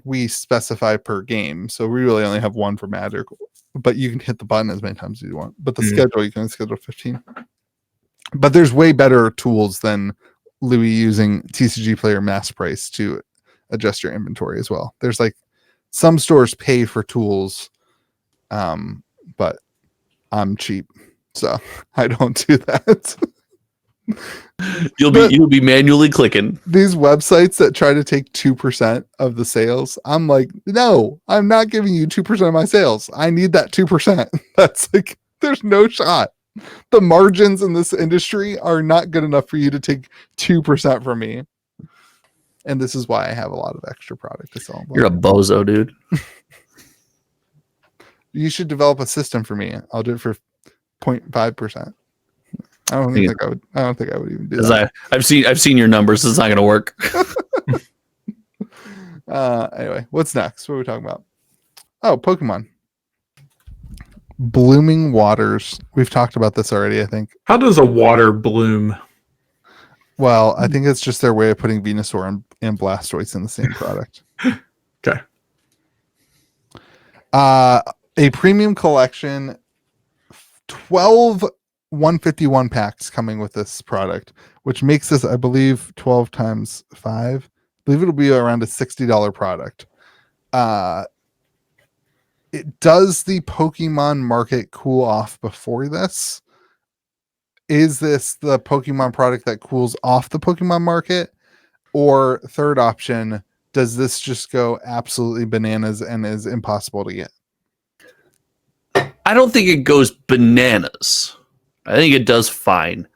we specify per game, so we really only have one for Magic, but you can hit the button as many times as you want. But the schedule, you can schedule 15. But there's way better tools than Louis using TCG Player Mass Price to adjust your inventory as well. There's like some stores pay for tools, but I'm cheap, so I don't do that. You'll be manually clicking These websites that try to take 2% of the sales, I'm like, no, I'm not giving you 2% of my sales. I need that 2%. That's like, there's no shot. The margins in this industry are not good enough for you to take 2% from me. And this is why I have a lot of extra product to sell. You're a bozo, dude. You should develop a system for me. I'll do it for 0.5%. I don't think I would even do that. I've seen your numbers. It's not going to work. Anyway, what's next? What are we talking about? Oh, Pokemon. Blooming Waters. We've talked about this already, I think. How does a water bloom? Well, I think it's just their way of putting Venusaur and Blastoise in the same product. Okay. A premium collection, 12 151 packs coming with this product, which makes this, I believe, 12 times 5. I believe it'll be around a $60 product. Does the Pokemon market cool off before this? Is this the Pokemon product that cools off the Pokemon market? Or third option, does this just go absolutely bananas and is impossible to get? I don't think it goes bananas. I think it does fine.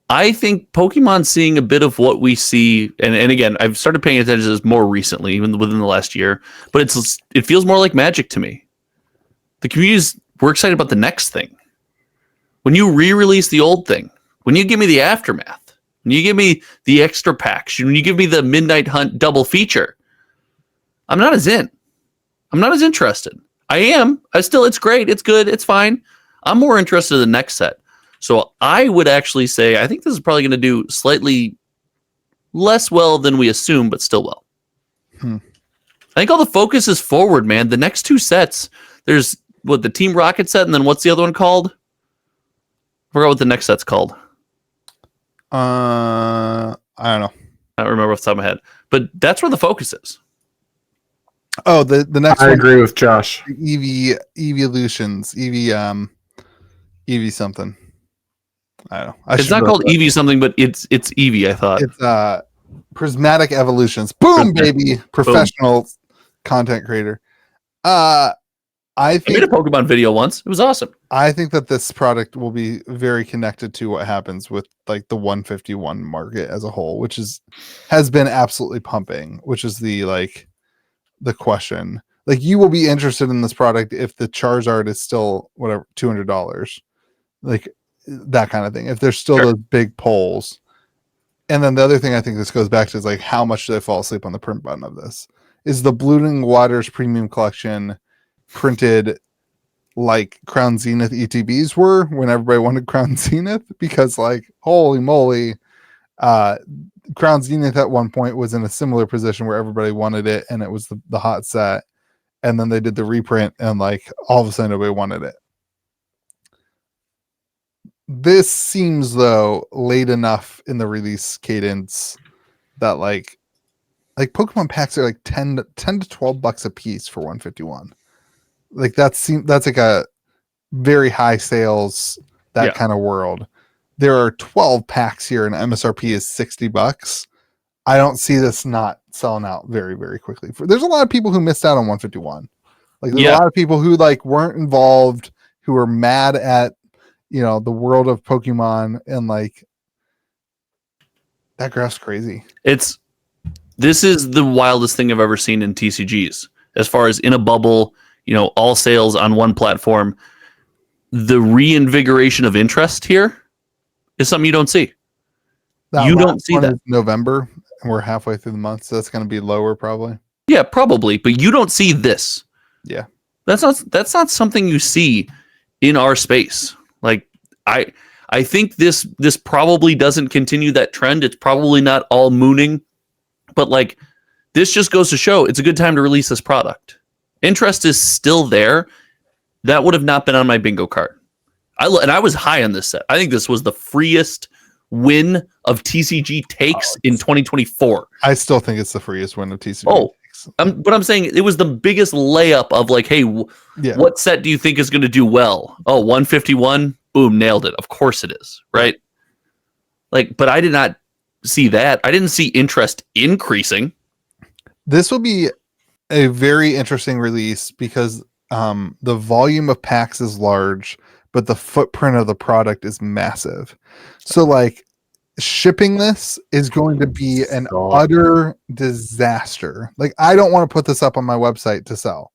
I think Pokemon's seeing a bit of what we see, and again, I've started paying attention to this more recently, even within the last year, but it feels more like Magic to me. The community's, we're excited about the next thing. When you re-release the old thing, when you give me the Aftermath, when you give me the extra packs, when you give me the Midnight Hunt double feature, I'm not as in. I'm not as interested. I am. It's great. It's good. It's fine. I'm more interested in the next set. So I would actually say I think this is probably going to do slightly less well than we assume, but still well. I think all the focus is forward, man. The next two sets, there's the Team Rocket set, and then what's the other one called? I forgot what the next set's called. I don't know. I don't remember off the top of my head. But that's where the focus is. Oh, the next I one. agree with Josh. Evolutions. Eevee something. I don't know. It's not called Eevee something, but it's Eevee, I thought. It's Prismatic Evolutions. Boom, baby. Professional content creator. I made a Pokemon video once. It was awesome. I think that this product will be very connected to what happens with like the 151 market as a whole, which has been absolutely pumping, which is the question. Like, you will be interested in this product if the Charizard is still whatever $200, like that kind of thing. If there's still those big polls, and then the other thing I think this goes back to is like, how much do I fall asleep on the print button of this? Is the Blooming Waters Premium Collection printed like Crown Zenith ETBs were when everybody wanted Crown Zenith, because like, holy moly, Crown Zenith at one point was in a similar position where everybody wanted it and it was the hot set, and then they did the reprint and like all of a sudden nobody wanted it. This seems though late enough in the release cadence that like Pokemon packs are like 10 to $12 a piece for 151. Like that's like a very high sales, that kind of world. There are 12 packs here and MSRP is $60. I don't see this not selling out very, very quickly. There's a lot of people who missed out on 151. Like there's a lot of people who like weren't involved, who were mad at, you know, the world of Pokemon, and like that graph's crazy. This is the wildest thing I've ever seen in TCGs. As far as in a bubble, you know, all sales on one platform, the reinvigoration of interest here is something you don't see. You don't see that. November, and we're halfway through the month, so that's going to be lower probably. Yeah, probably, but you don't see this. Yeah. That's not something you see in our space. Like I think this probably doesn't continue that trend. It's probably not all mooning, but like this just goes to show it's a good time to release this product. Interest is still there. That would have not been on my bingo card. I was high on this set. I think this was the freest win of TCG takes in 2024. I still think it's the freest win of TCG. Takes. But I'm saying it was the biggest layup of like, hey, what set do you think is going to do well? Oh, 151, boom, nailed it. Of course it is, right? Like, but I did not see that. I didn't see interest increasing. This will be a very interesting release because the volume of packs is large, but the footprint of the product is massive. So like shipping this is going to be an utter disaster. Like I don't want to put this up on my website to sell.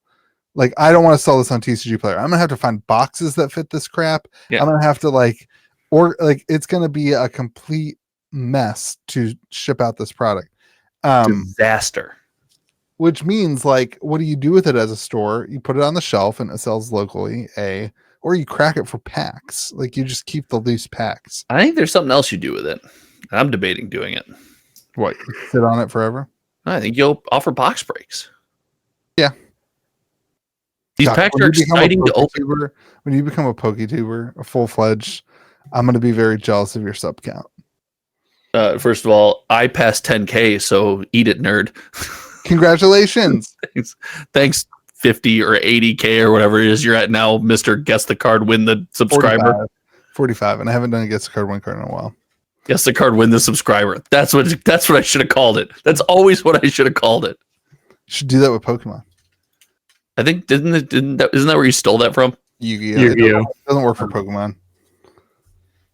Like I don't want to sell this on TCG Player. I'm gonna have to find boxes that fit this crap. I'm gonna have to it's gonna be a complete mess to ship out this product. Disaster. Which means like, what do you do with it as a store? You put it on the shelf and it sells locally, or you crack it for packs. Like you just keep the loose packs. I think there's something else you do with it. I'm debating doing it. What? Sit on it forever? I think you'll offer box breaks. Yeah. These packs are exciting to open. When you become a PokeTuber, a full-fledged, I'm going to be very jealous of your sub count. First of all, I passed 10K, so eat it, nerd. Congratulations. Thanks 50 or 80K or whatever it is you're at now, Mr. Guess the Card, Win the Subscriber. 45, and I haven't done a Guess the Card, Win card in a while. Guess the Card, Win the Subscriber. That's what I should have called it. That's always what I should have called it. You should do that with Pokemon. I think isn't that where you stole that from? Yu-Gi-Oh! It doesn't work for Pokemon.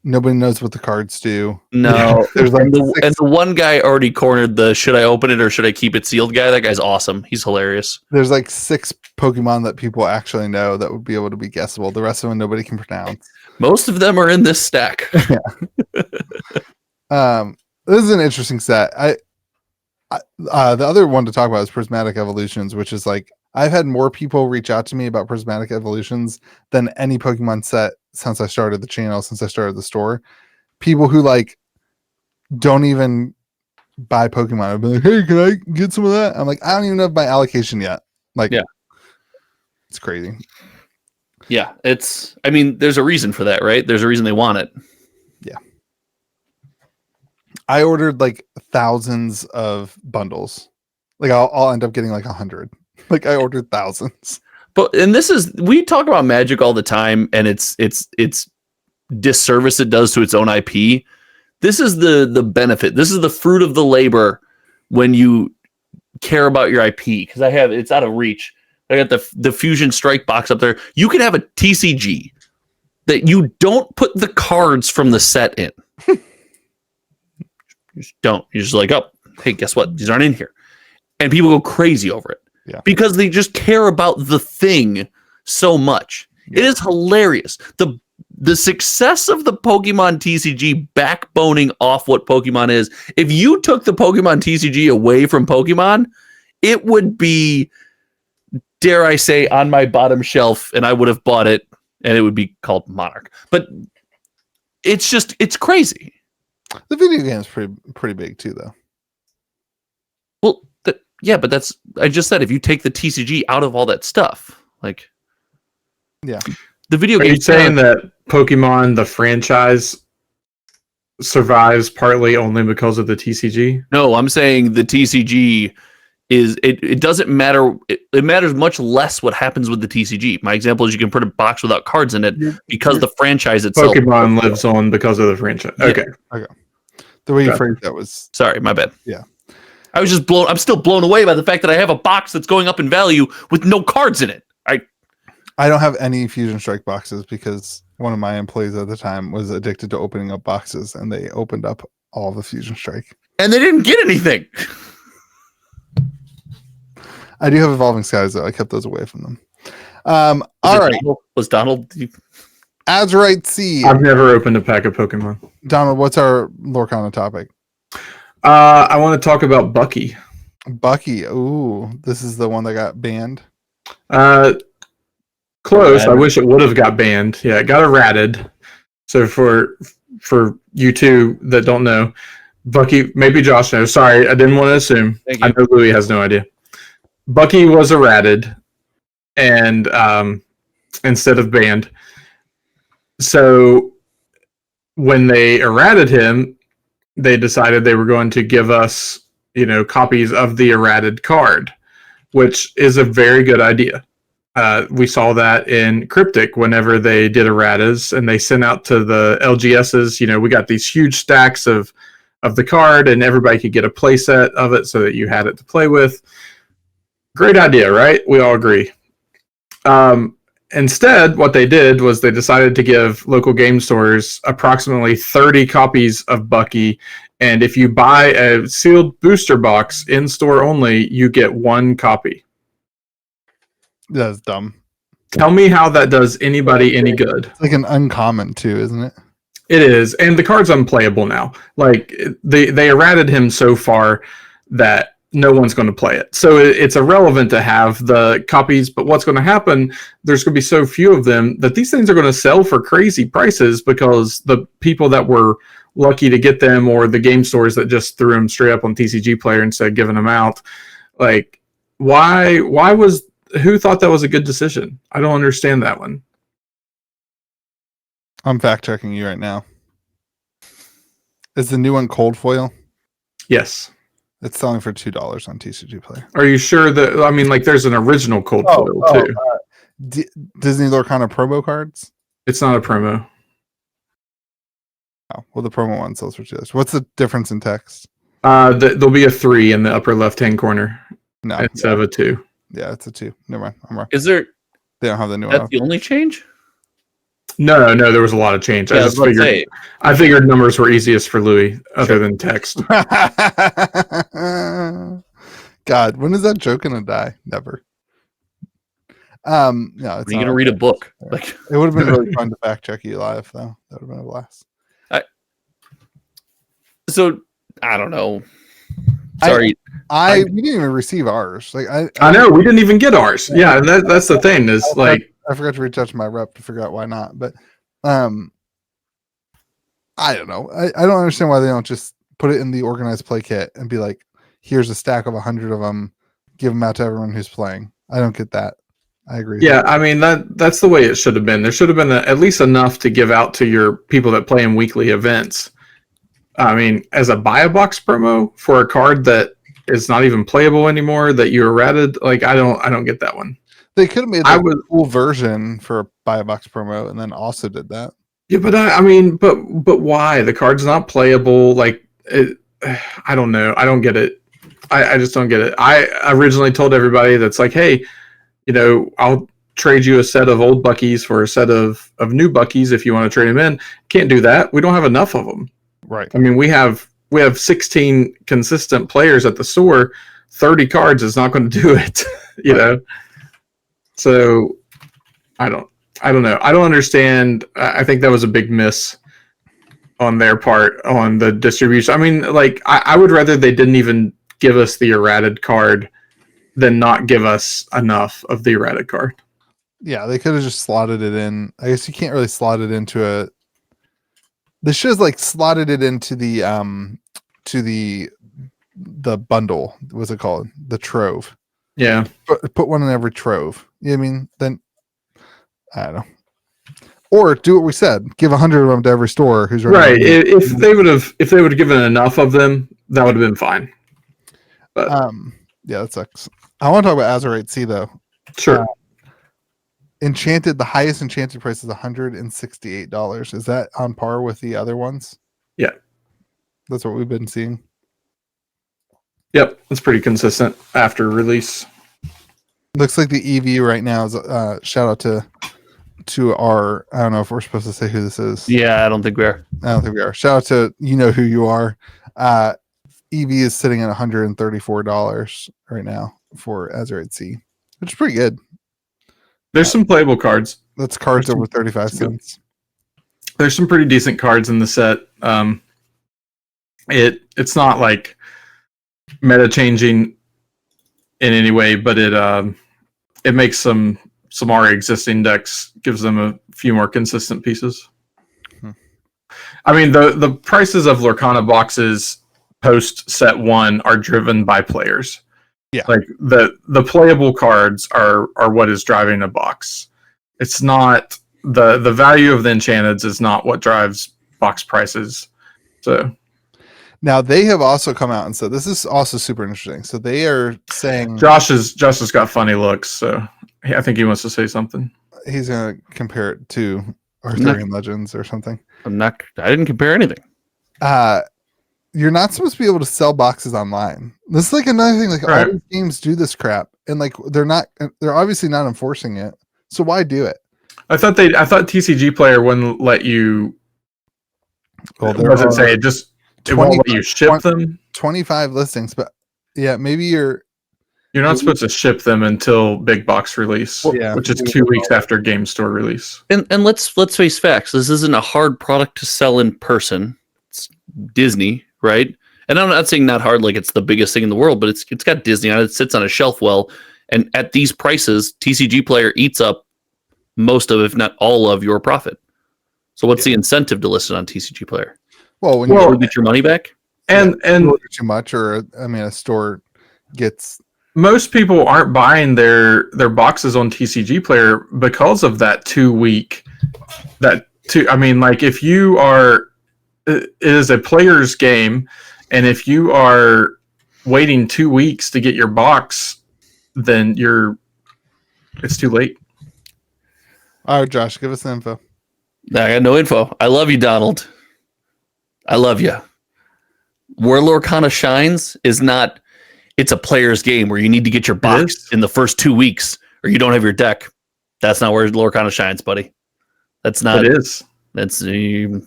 Nobody knows what the cards do. No, there's like and the one guy already cornered the should I open it or should I keep it sealed guy. That guy's awesome. He's hilarious. There's like 6 Pokemon that people actually know that would be able to be guessable. The rest of them nobody can pronounce. Most of them are in this stack. Yeah. This is an interesting set. The other one to talk about is Prismatic Evolutions, which is like I've had more people reach out to me about Prismatic Evolutions than any Pokemon set since I started the channel, since I started the store. People who like don't even buy Pokemon. I've been like, hey, can I get some of that? I'm like, I don't even have my allocation yet. Like, yeah, it's crazy. Yeah, I mean, there's a reason for that, right? There's a reason they want it. Yeah. I ordered like thousands of bundles. Like I'll end up getting like 100. Like I ordered thousands. And we talk about Magic all the time, and it's disservice it does to its own IP. This is the benefit. This is the fruit of the labor when you care about your IP. Because it's out of reach. I got the Fusion Strike box up there. You can have a TCG that you don't put the cards from the set in. You just don't. You're just like, oh, hey, guess what? These aren't in here. And people go crazy over it. Yeah. Because they just care about the thing so much. Yeah. It is hilarious. The success of the Pokemon TCG backboning off what Pokemon is. If you took the Pokemon TCG away from Pokemon, it would be dare I say, on my bottom shelf, and I would have bought it, and it would be called Monarch. But it's crazy. The video game's pretty big too, though. Well, yeah, but that's, I just said, if you take the TCG out of all that stuff, like, yeah, the video game. Are you saying that Pokemon, the franchise, survives partly only because of the TCG? No, I'm saying the TCG is, it doesn't matter. It matters much less what happens with the TCG. My example is you can put a box without cards in it because the franchise itself. Pokemon lives on because of the franchise. Okay. Okay. The way you phrased that was... Sorry, my bad. Yeah. I'm still blown away by the fact that I have a box that's going up in value with no cards in it. I don't have any Fusion Strike boxes because one of my employees at the time was addicted to opening up boxes, and they opened up all the Fusion Strike. And they didn't get anything. I do have Evolving Skies, though. I kept those away from them. All right. Was Donald... Azurite C. I've never opened a pack of Pokemon. Donald, what's our Lorcana topic? I want to talk about Bucky. Bucky. Ooh, this is the one that got banned. Close. I wish it would have got banned. Yeah, it got errated. So for you two that don't know, Bucky, maybe Josh knows. Sorry, I didn't want to assume. I know Louis has no idea. Bucky was errated, and instead of banned. So when they errated him, they decided they were going to give us, copies of the errated card, which is a very good idea. We saw that in Cryptic whenever they did erratas and they sent out to the LGSs, we got these huge stacks of the card and everybody could get a play set of it so that you had it to play with. Great idea, right? We all agree. Instead, what they did was they decided to give local game stores approximately 30 copies of Bucky, and if you buy a sealed booster box in store only, you get 1 copy. That's dumb. Tell me how that does anybody any good. It's like an uncommon too, isn't it? It is, and the card's unplayable now. Like they errated him so far that no one's going to play it. So it's irrelevant to have the copies, but what's going to happen, there's going to be so few of them that these things are going to sell for crazy prices because the people that were lucky to get them or the game stores that just threw them straight up on TCG Player instead of giving them out. Like, who thought that was a good decision? I don't understand that one. I'm fact checking you right now. Is the new one cold foil? Yes. It's selling for $2 on TCG Player. Are you sure that, there's an original cold foil too. Disney Lorcana promo cards? It's not a promo. Oh, well, the promo one sells for $2. What's the difference in text? There'll be a 3 in the upper left-hand corner. No. Instead of a 2. Yeah, it's a 2. Never mind. I'm wrong. Is there... They don't have the new one. That's the only change? No, there was a lot of change. Yeah, I figured numbers were easiest for Louis, other than text. God, when is that joke gonna die? Never. No, it's You're gonna read a book. Like it would have been really fun to fact check you live, though. That would have been a blast. So I don't know. Sorry, we didn't even receive ours. Like I know we didn't even get ours. Yeah, that's the thing is like. I forgot to reach out to my rep to figure out why not, but I don't know. I don't understand why they don't just put it in the organized play kit and be like, here's a stack of 100 of them, give them out to everyone who's playing. I don't get that. I agree. Yeah, I mean that's the way it should have been. There should have been at least enough to give out to your people that play in weekly events. I mean, as a buy a box promo for a card that is not even playable anymore that you errated, like I don't get that one. They could have made a cool version for a buy a box promo and then also did that. Yeah, but but why? The card's not playable. Like, I don't know. I don't get it. I just don't get it. I originally told everybody that's like, hey, I'll trade you a set of old Buckies for a set of new Buckies if you want to trade them in. Can't do that. We don't have enough of them. Right. I mean, we have 16 consistent players at the store. 30 cards is not going to do it. Know. So I don't know. I don't understand. I think that was a big miss on their part on the distribution. I mean, like I would rather they didn't even give us the errated card than not give us enough of the erratic card. Yeah, they could have just slotted it in. I guess you can't really slot it into a. They should have like slotted it into the the bundle. What's it called? The trove. Yeah. Put one in every trove. You know what I mean? Then I don't know. Or do what we said. Give 100 of them to every store who's right. If they would have given enough of them, that would have been fine. But yeah, that sucks. I want to talk about Azurite Sea though. Sure. Enchanted, the highest enchanted price is $168. Is that on par with the other ones? Yeah. That's what we've been seeing. Yep, it's pretty consistent after release. Looks like the EV right now is shout out to our, I don't know if we're supposed to say who this is. Yeah, I don't think we are. I don't think we are. Shout out to you know who you are. EV is sitting at $134 right now for Azurite Sea, which is pretty good. There's some playable cards. That's cards over 35 cents. There's some pretty decent cards in the set. It's not like meta changing in any way, but it makes some already existing decks, gives them a few more consistent pieces. I mean, the prices of Lorcana boxes post set 1 are driven by players. Yeah, like the playable cards are what is driving a box. It's not the value of the enchanteds is not what drives box prices. So now they have also come out and said this is also super interesting. So they are saying Josh has got funny looks, so I think he wants to say something. He's gonna compare it to Arthurian Legends or something. I didn't compare anything. You're not supposed to be able to sell boxes online. This is like another thing. Like all these games do this crap, and like they're obviously not enforcing it. So why do it? I thought TCG Player wouldn't let you. Well, what does it say? It won't let you ship them. 25 listings, but yeah, maybe you're not supposed to ship them until big box release, which is 2 weeks after game store release. And let's face facts. This isn't a hard product to sell in person. It's Disney, right? And I'm not saying not hard like it's the biggest thing in the world, but it's got Disney on it. It sits on a shelf well, and at these prices, TCG Player eats up most of, if not all of, your profit. So what's the incentive to list it on TCG Player? Well, when you get your money back, and too much, or I mean, a store gets. Most people aren't buying their boxes on TCG Player because of that 2 week. I mean, like if you are, it is a player's game, and if you are waiting 2 weeks to get your box, then it's too late. All right, Josh, give us the info. I got no info. I love you, Donald. I love you. Where Lorcana shines is not. It's a player's game where you need to get your box in the first 2 weeks, or you don't have your deck. That's not where Lorcana shines, buddy. That's not. It is. That's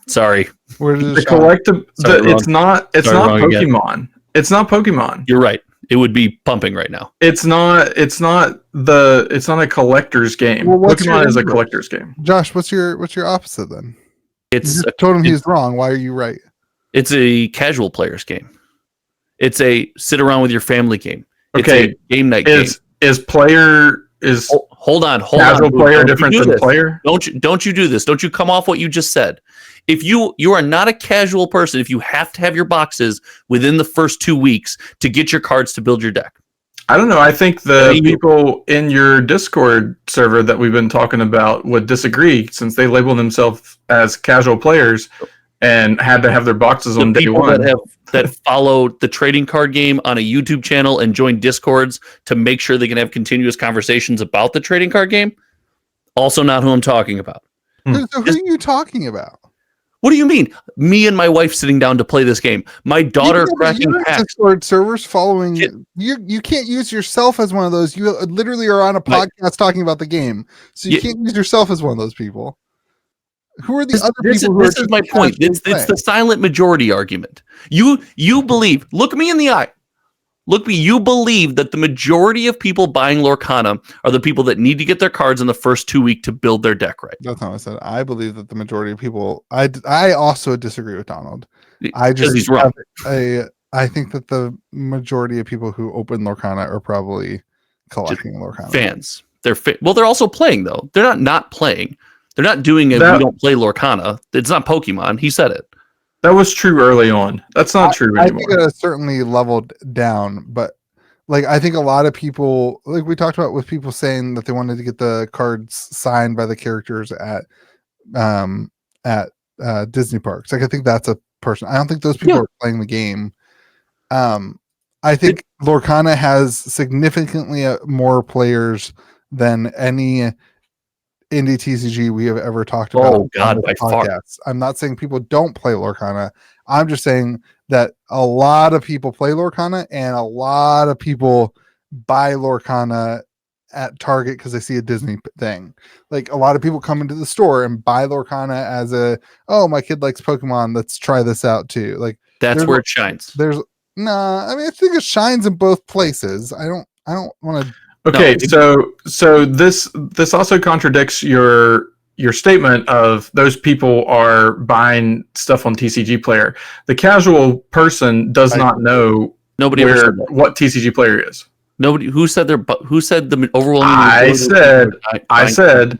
sorry. Where does the collective? It's not Pokemon. Again. It's not Pokemon. You're right. It would be pumping right now. It's not a collector's game. Well, Pokemon is a collector's game. Josh, what's your opposite then? It's told him he's wrong. Why are you right? It's a casual player's game. It's a sit around with your family game. Okay, it's a game night game. Hold on. Casual player different than player? Don't you do this? Don't you come off what you just said? If you are not a casual person, if you have to have your boxes within the first 2 weeks to get your cards to build your deck. I don't know. I think the people in your Discord server that we've been talking about would disagree, since they label themselves as casual players and had to have their boxes on day one. That follow the trading card game on a YouTube channel and join Discords to make sure they can have continuous conversations about the trading card game. Also not who I'm talking about. So who are you talking about? What do you mean? Me and my wife sitting down to play this game. My daughter cracking packs. Discord servers following you can't use yourself as one of those. You literally are on a podcast talking about the game. So you can't use yourself as one of those people. Who are the other people who This is my point. It's the silent majority argument. You believe, look me in the eye. You believe that the majority of people buying Lorcana are the people that need to get their cards in the first 2 weeks to build their deck right. That's not what I said. I believe that the majority of people, I also disagree with Donald. He's wrong. I think that the majority of people who open Lorcana are probably collecting Lorcana. Fans. They're also playing though. They're not playing. They're not doing it. We don't play Lorcana. It's not Pokemon. He said it. That was true early on. That's not true anymore. I think it has certainly leveled down, but like I think a lot of people, like we talked about, with people saying that they wanted to get the cards signed by the characters at Disney parks. Like I think that's a person. I don't think those people are playing the game. I think Lorcana has significantly more players than any indie TCG we have ever talked about. Oh God, by far. I'm not saying people don't play Lorcana. I'm just saying that a lot of people play Lorcana and a lot of people buy Lorcana at Target because they see a Disney thing. Like a lot of people come into the store and buy Lorcana as my kid likes Pokemon, let's try this out too. Like that's where it shines. I think it shines in both places. I don't want to. Okay, so this also contradicts your statement of those people are buying stuff on TCG Player. The casual person does not know what TCG Player is. Nobody who said the overwhelming. I said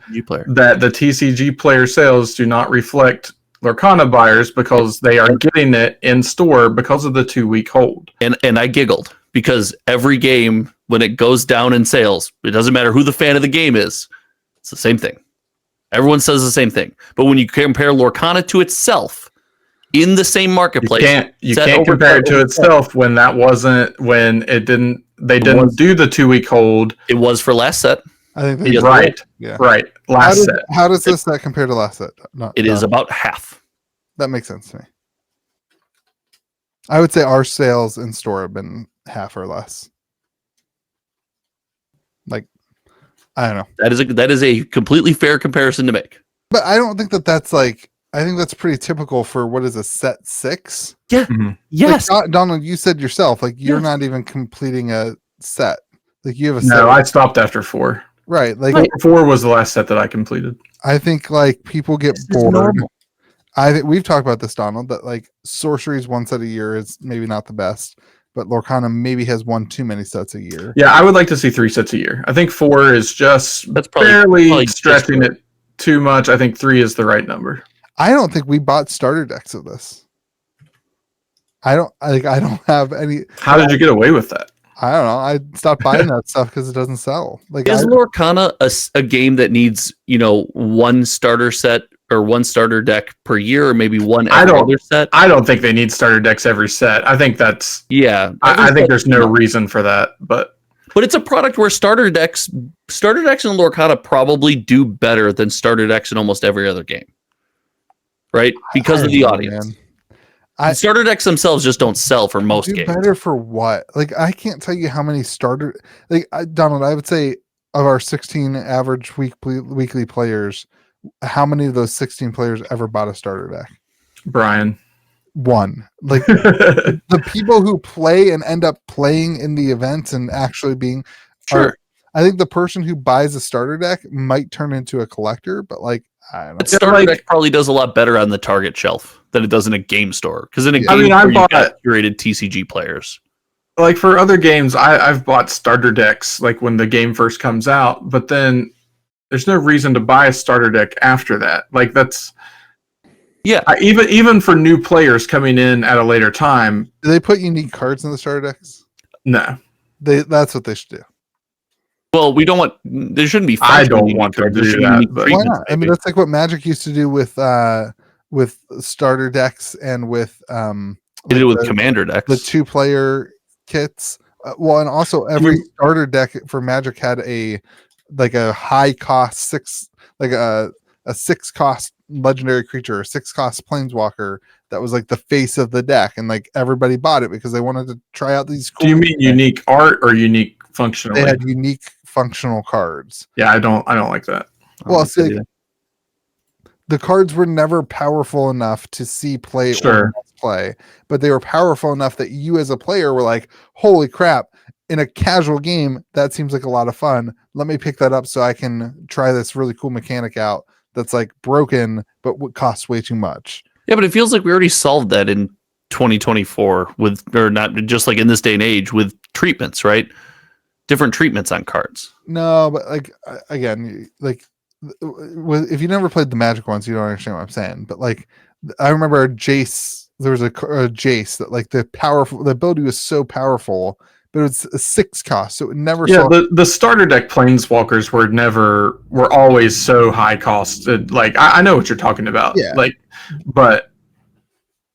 that the TCG Player sales do not reflect Lorcana buyers because they are getting it in store because of the 2-week hold. And I giggled because every game when it goes down in sales, it doesn't matter who the fan of the game is. It's the same thing. Everyone says the same thing. But when you compare Lorcana to itself in the same marketplace, you can't compare it to itself when they didn't do the 2-week hold. It was for last set. I think right. Last set. How does this set compare to last set? It is about half. That makes sense to me. I would say our sales in store have been half or less. Like, I don't know. That is a completely fair comparison to make. But I don't think that's like. I think that's pretty typical for what is a set 6. Yeah. Mm-hmm. Yes. Like, Donald, you said yourself, like you're not even completing a set. Like you have a set. No, I stopped after 4. Right. Like 4 was the last set that I completed. I think like people get bored. I think we've talked about this, Donald, that like Sorcery's one set a year is maybe not the best, but Lorcana maybe has one too many sets a year. Yeah, I would like to see 3 sets a year. I think 4 is just barely stretching it too much. I think 3 is the right number. I don't think we bought starter decks of this. I don't have any. How did you get away with that? I don't know. I stopped buying that stuff because it doesn't sell. Like, is Lorcana a game that needs one starter set or one starter deck per year, or maybe one other set? I don't think they need starter decks every set. I think that's I think there's no reason for that, but it's a product where starter decks in Lorcana probably do better than starter decks in almost every other game, right? Because of the audience. Starter decks themselves just don't sell for most games. Better for what? Like I can't tell you how many Donald, I would say of our 16 average weekly players, how many of those 16 players ever bought a starter deck? Brian. 1. Like the people who play and end up playing in the events and actually being I think the person who buys a starter deck might turn into a collector, but like I don't know. Starter deck probably does a lot better on the Target shelf than it does in a game store. Because in a game store, you've got curated TCG players. Like for other games, I've bought starter decks like when the game first comes out, but then there's no reason to buy a starter deck after that. Like that's even for new players coming in at a later time. Do they put unique cards in the starter decks? No. That's what they should do. Well, we don't want. There shouldn't be. I don't want to do that. But why not? I mean, that's like what Magic used to do with starter decks and with they did it with commander decks, the 2-player kits. And also every starter deck for Magic had a high cost 6, like a 6 cost legendary creature, a 6 cost planeswalker that was like the face of the deck, and like everybody bought it because they wanted to try out these. Do you mean unique art or unique functional? They had unique functional cards. Yeah, I don't like that. Well, see, the cards were never powerful enough to see play or play, but they were powerful enough that you as a player were like, holy crap, in a casual game, that seems like a lot of fun. Let me pick that up so I can try this really cool mechanic out that's like broken, but would cost way too much. Yeah, but it feels like we already solved that in 2024 or not just like in this day and age with treatments, right? different treatments on cards. No, but like again, like if you never played the Magic ones, you don't understand what I'm saying. But like, I remember Jace. There was a Jace that like the ability was so powerful, but it's a 6 cost, so it never. Yeah, the starter deck planeswalkers were always so high cost. Like I know what you're talking about. Yeah. Like, but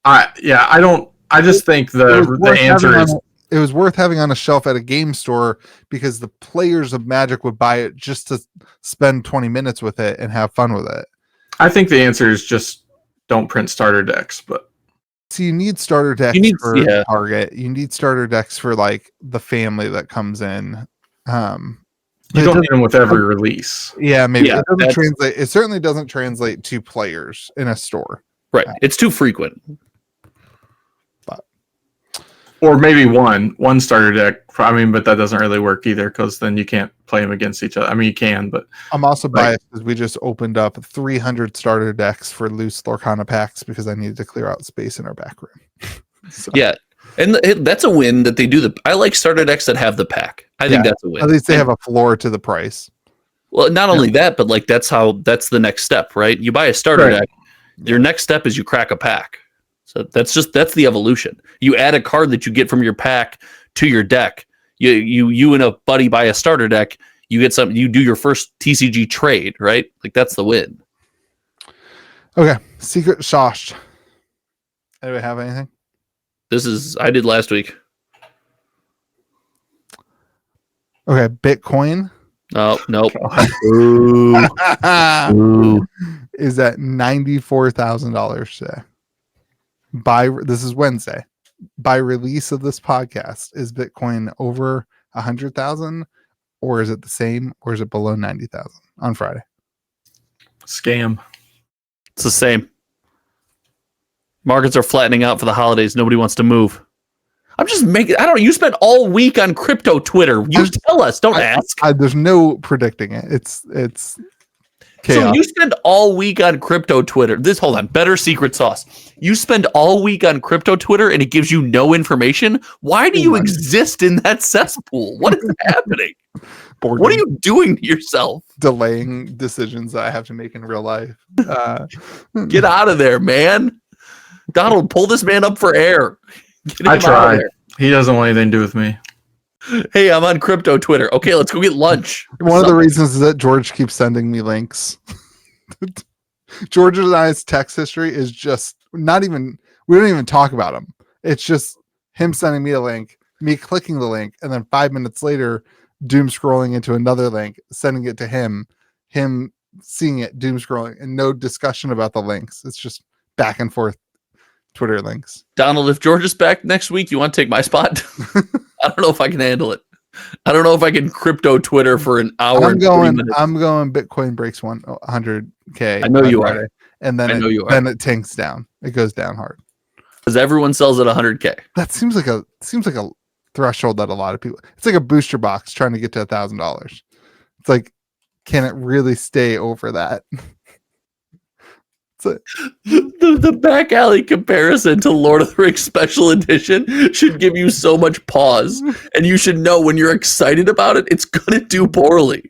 I just think the answer is it was worth having on a shelf at a game store because the players of Magic would buy it just to spend 20 minutes with it and have fun with it. I think the answer is just don't print starter decks, but so you need starter decks for Target. You need starter decks for like the family that comes in. You don't need them with every release. Yeah, maybe it doesn't translate. It certainly doesn't translate to players in a store. Right. It's too frequent. Or maybe one starter deck. I mean, but that doesn't really work either because then you can't play them against each other. I mean, you can, but I'm also biased because we just opened up 300 starter decks for loose Lorcana packs because I needed to clear out space in our back room. So. Yeah, and that's a win that they do. I like starter decks that have the pack. I think that's a win. At least they have a floor to the price. Well, not only that, but like that's the next step, right? You buy a starter deck. Your next step is you crack a pack. So that's the evolution. You add a card that you get from your pack to your deck. You and a buddy buy a starter deck. You get something. You do your first TCG trade, right? Like that's the win. Okay, Secret Shosh. Anybody have anything? I did last week. Okay, Bitcoin. Oh, nope. Ooh. Is at $94,000 today. This is Wednesday. By release of this podcast, is Bitcoin over 100,000, or is it the same, or is it below 90,000 on Friday? Scam. It's the same. Markets are flattening out for the holidays. Nobody wants to move. I'm just making. I don't know. You spent all week on crypto Twitter. You tell us. Don't ask. There's no predicting it. It's chaos. So you spend all week on crypto Twitter. Hold on. Better secret sauce. You spend all week on crypto Twitter and it gives you no information. Why do you exist in that cesspool? What is happening? What are you doing to yourself? Delaying decisions that I have to make in real life. Get out of there, man. Donald, pull this man up for air. I tried. He doesn't want anything to do with me. Hey, I'm on crypto Twitter. Okay, let's go get lunch. One of the reasons is that George keeps sending me links. George and I's text history is just we don't even talk about him. It's just him sending me a link, me clicking the link, and then 5 minutes later, doom scrolling into another link, sending it to him seeing it, doom scrolling, and no discussion about the links. It's just back and forth Twitter links. Donald, if George is back next week, you want to take my spot? I don't know if I can handle it. I don't know if I can crypto Twitter for an hour. I'm going Bitcoin breaks 100K. I know you are. And then then it tanks down. It goes down hard. Because everyone sells at 100K. That seems like a threshold that a lot of people. It's like a booster box trying to get to $1,000. It's like, can it really stay over that? The back alley comparison to Lord of the Rings Special Edition should give you so much pause, and you should know when you're excited about it, it's gonna do poorly.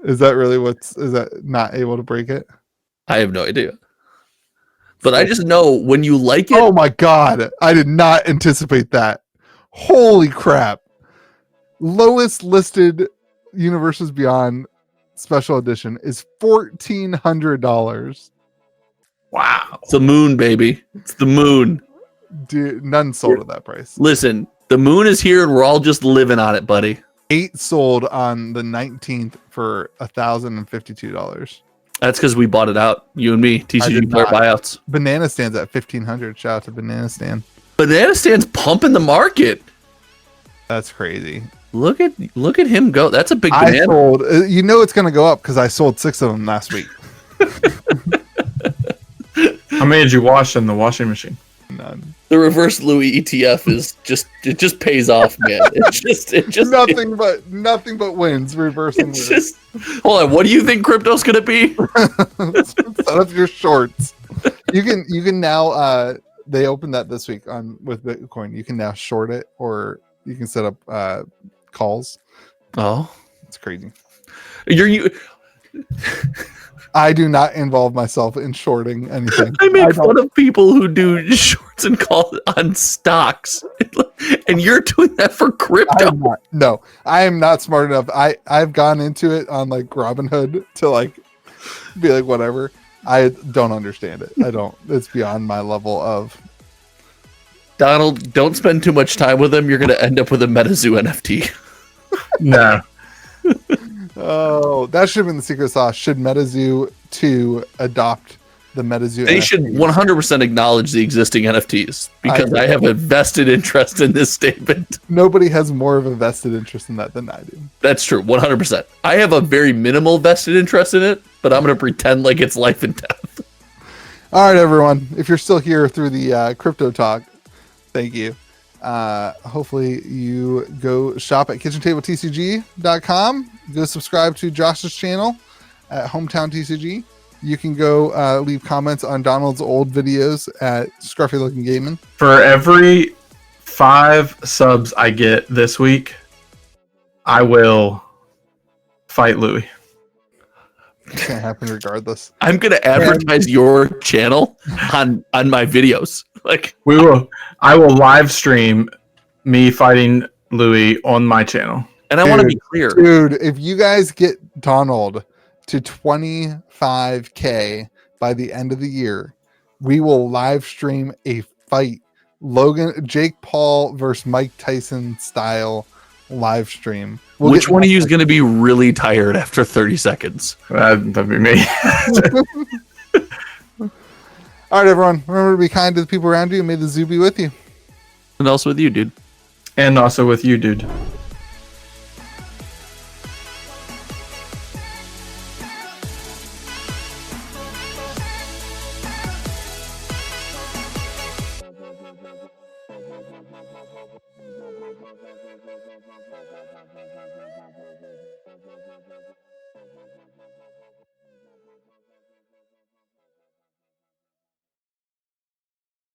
Is that really is that not able to break it? I have no idea, but I just know when you like it. Oh my god! I did not anticipate that. Holy crap! Lowest listed Universes Beyond Special Edition is $1,400. Wow. It's the moon, baby. It's the moon. Dude, none sold at that price. Listen, the moon is here and we're all just living on it, buddy. 8 sold on the 19th for $1,052. That's because we bought it out. You and me. TCG player buyouts. Banana Stand's at $1,500. Shout out to Banana Stand. Banana Stand's pumping the market. That's crazy. Look at him go. That's a big banana. I sold. You know it's going to go up because I sold 6 of them last week. How many did you wash in the washing machine? None. The reverse Louis ETF is just pays off, man. It just nothing but wins. Reversing. Hold on. What do you think crypto's gonna be? Set up your shorts. You can now. They opened that this week with Bitcoin. You can now short it, or you can set up calls. Oh, It's crazy. you. I do not involve myself in shorting anything. I make fun of people who do shorts and calls on stocks, and you're doing that for crypto. No, I am not smart enough. I've gone into it on like Robinhood to like be like whatever. I don't understand it. I don't. It's beyond my level of. Donald, don't spend too much time with him. You're going to end up with a MetaZoo NFT. No. Oh, that should have been the secret sauce. Should MetaZoo 2 adopt the MetaZoo? They NFTs? should 100% acknowledge the existing NFTs because I have a vested interest in this statement. Nobody has more of a vested interest in that than I do. That's true, 100%. I have a very minimal vested interest in it, but I'm going to pretend like it's life and death. All right, everyone. If you're still here through the crypto talk, thank you. Hopefully you go shop at KitchenTableTCG.com. Go subscribe to Josh's channel at Hometown TCG. You can go leave comments on Donald's old videos at Scruffy Looking Gaming. For every 5 subs I get this week, I will fight Louis. It's gonna happen regardless. I'm going to advertise your channel on my videos. Like I will live stream me fighting Louis on my channel. And I want to be clear. Dude, if you guys get Donald to 25K by the end of the year, we will live stream a fight. Jake Paul versus Mike Tyson style live stream. Which one of you is going to be really tired after 30 seconds? That'd be me. All right, everyone. Remember to be kind to the people around you and may the zoo be with you. And also with you, dude. And also with you, dude.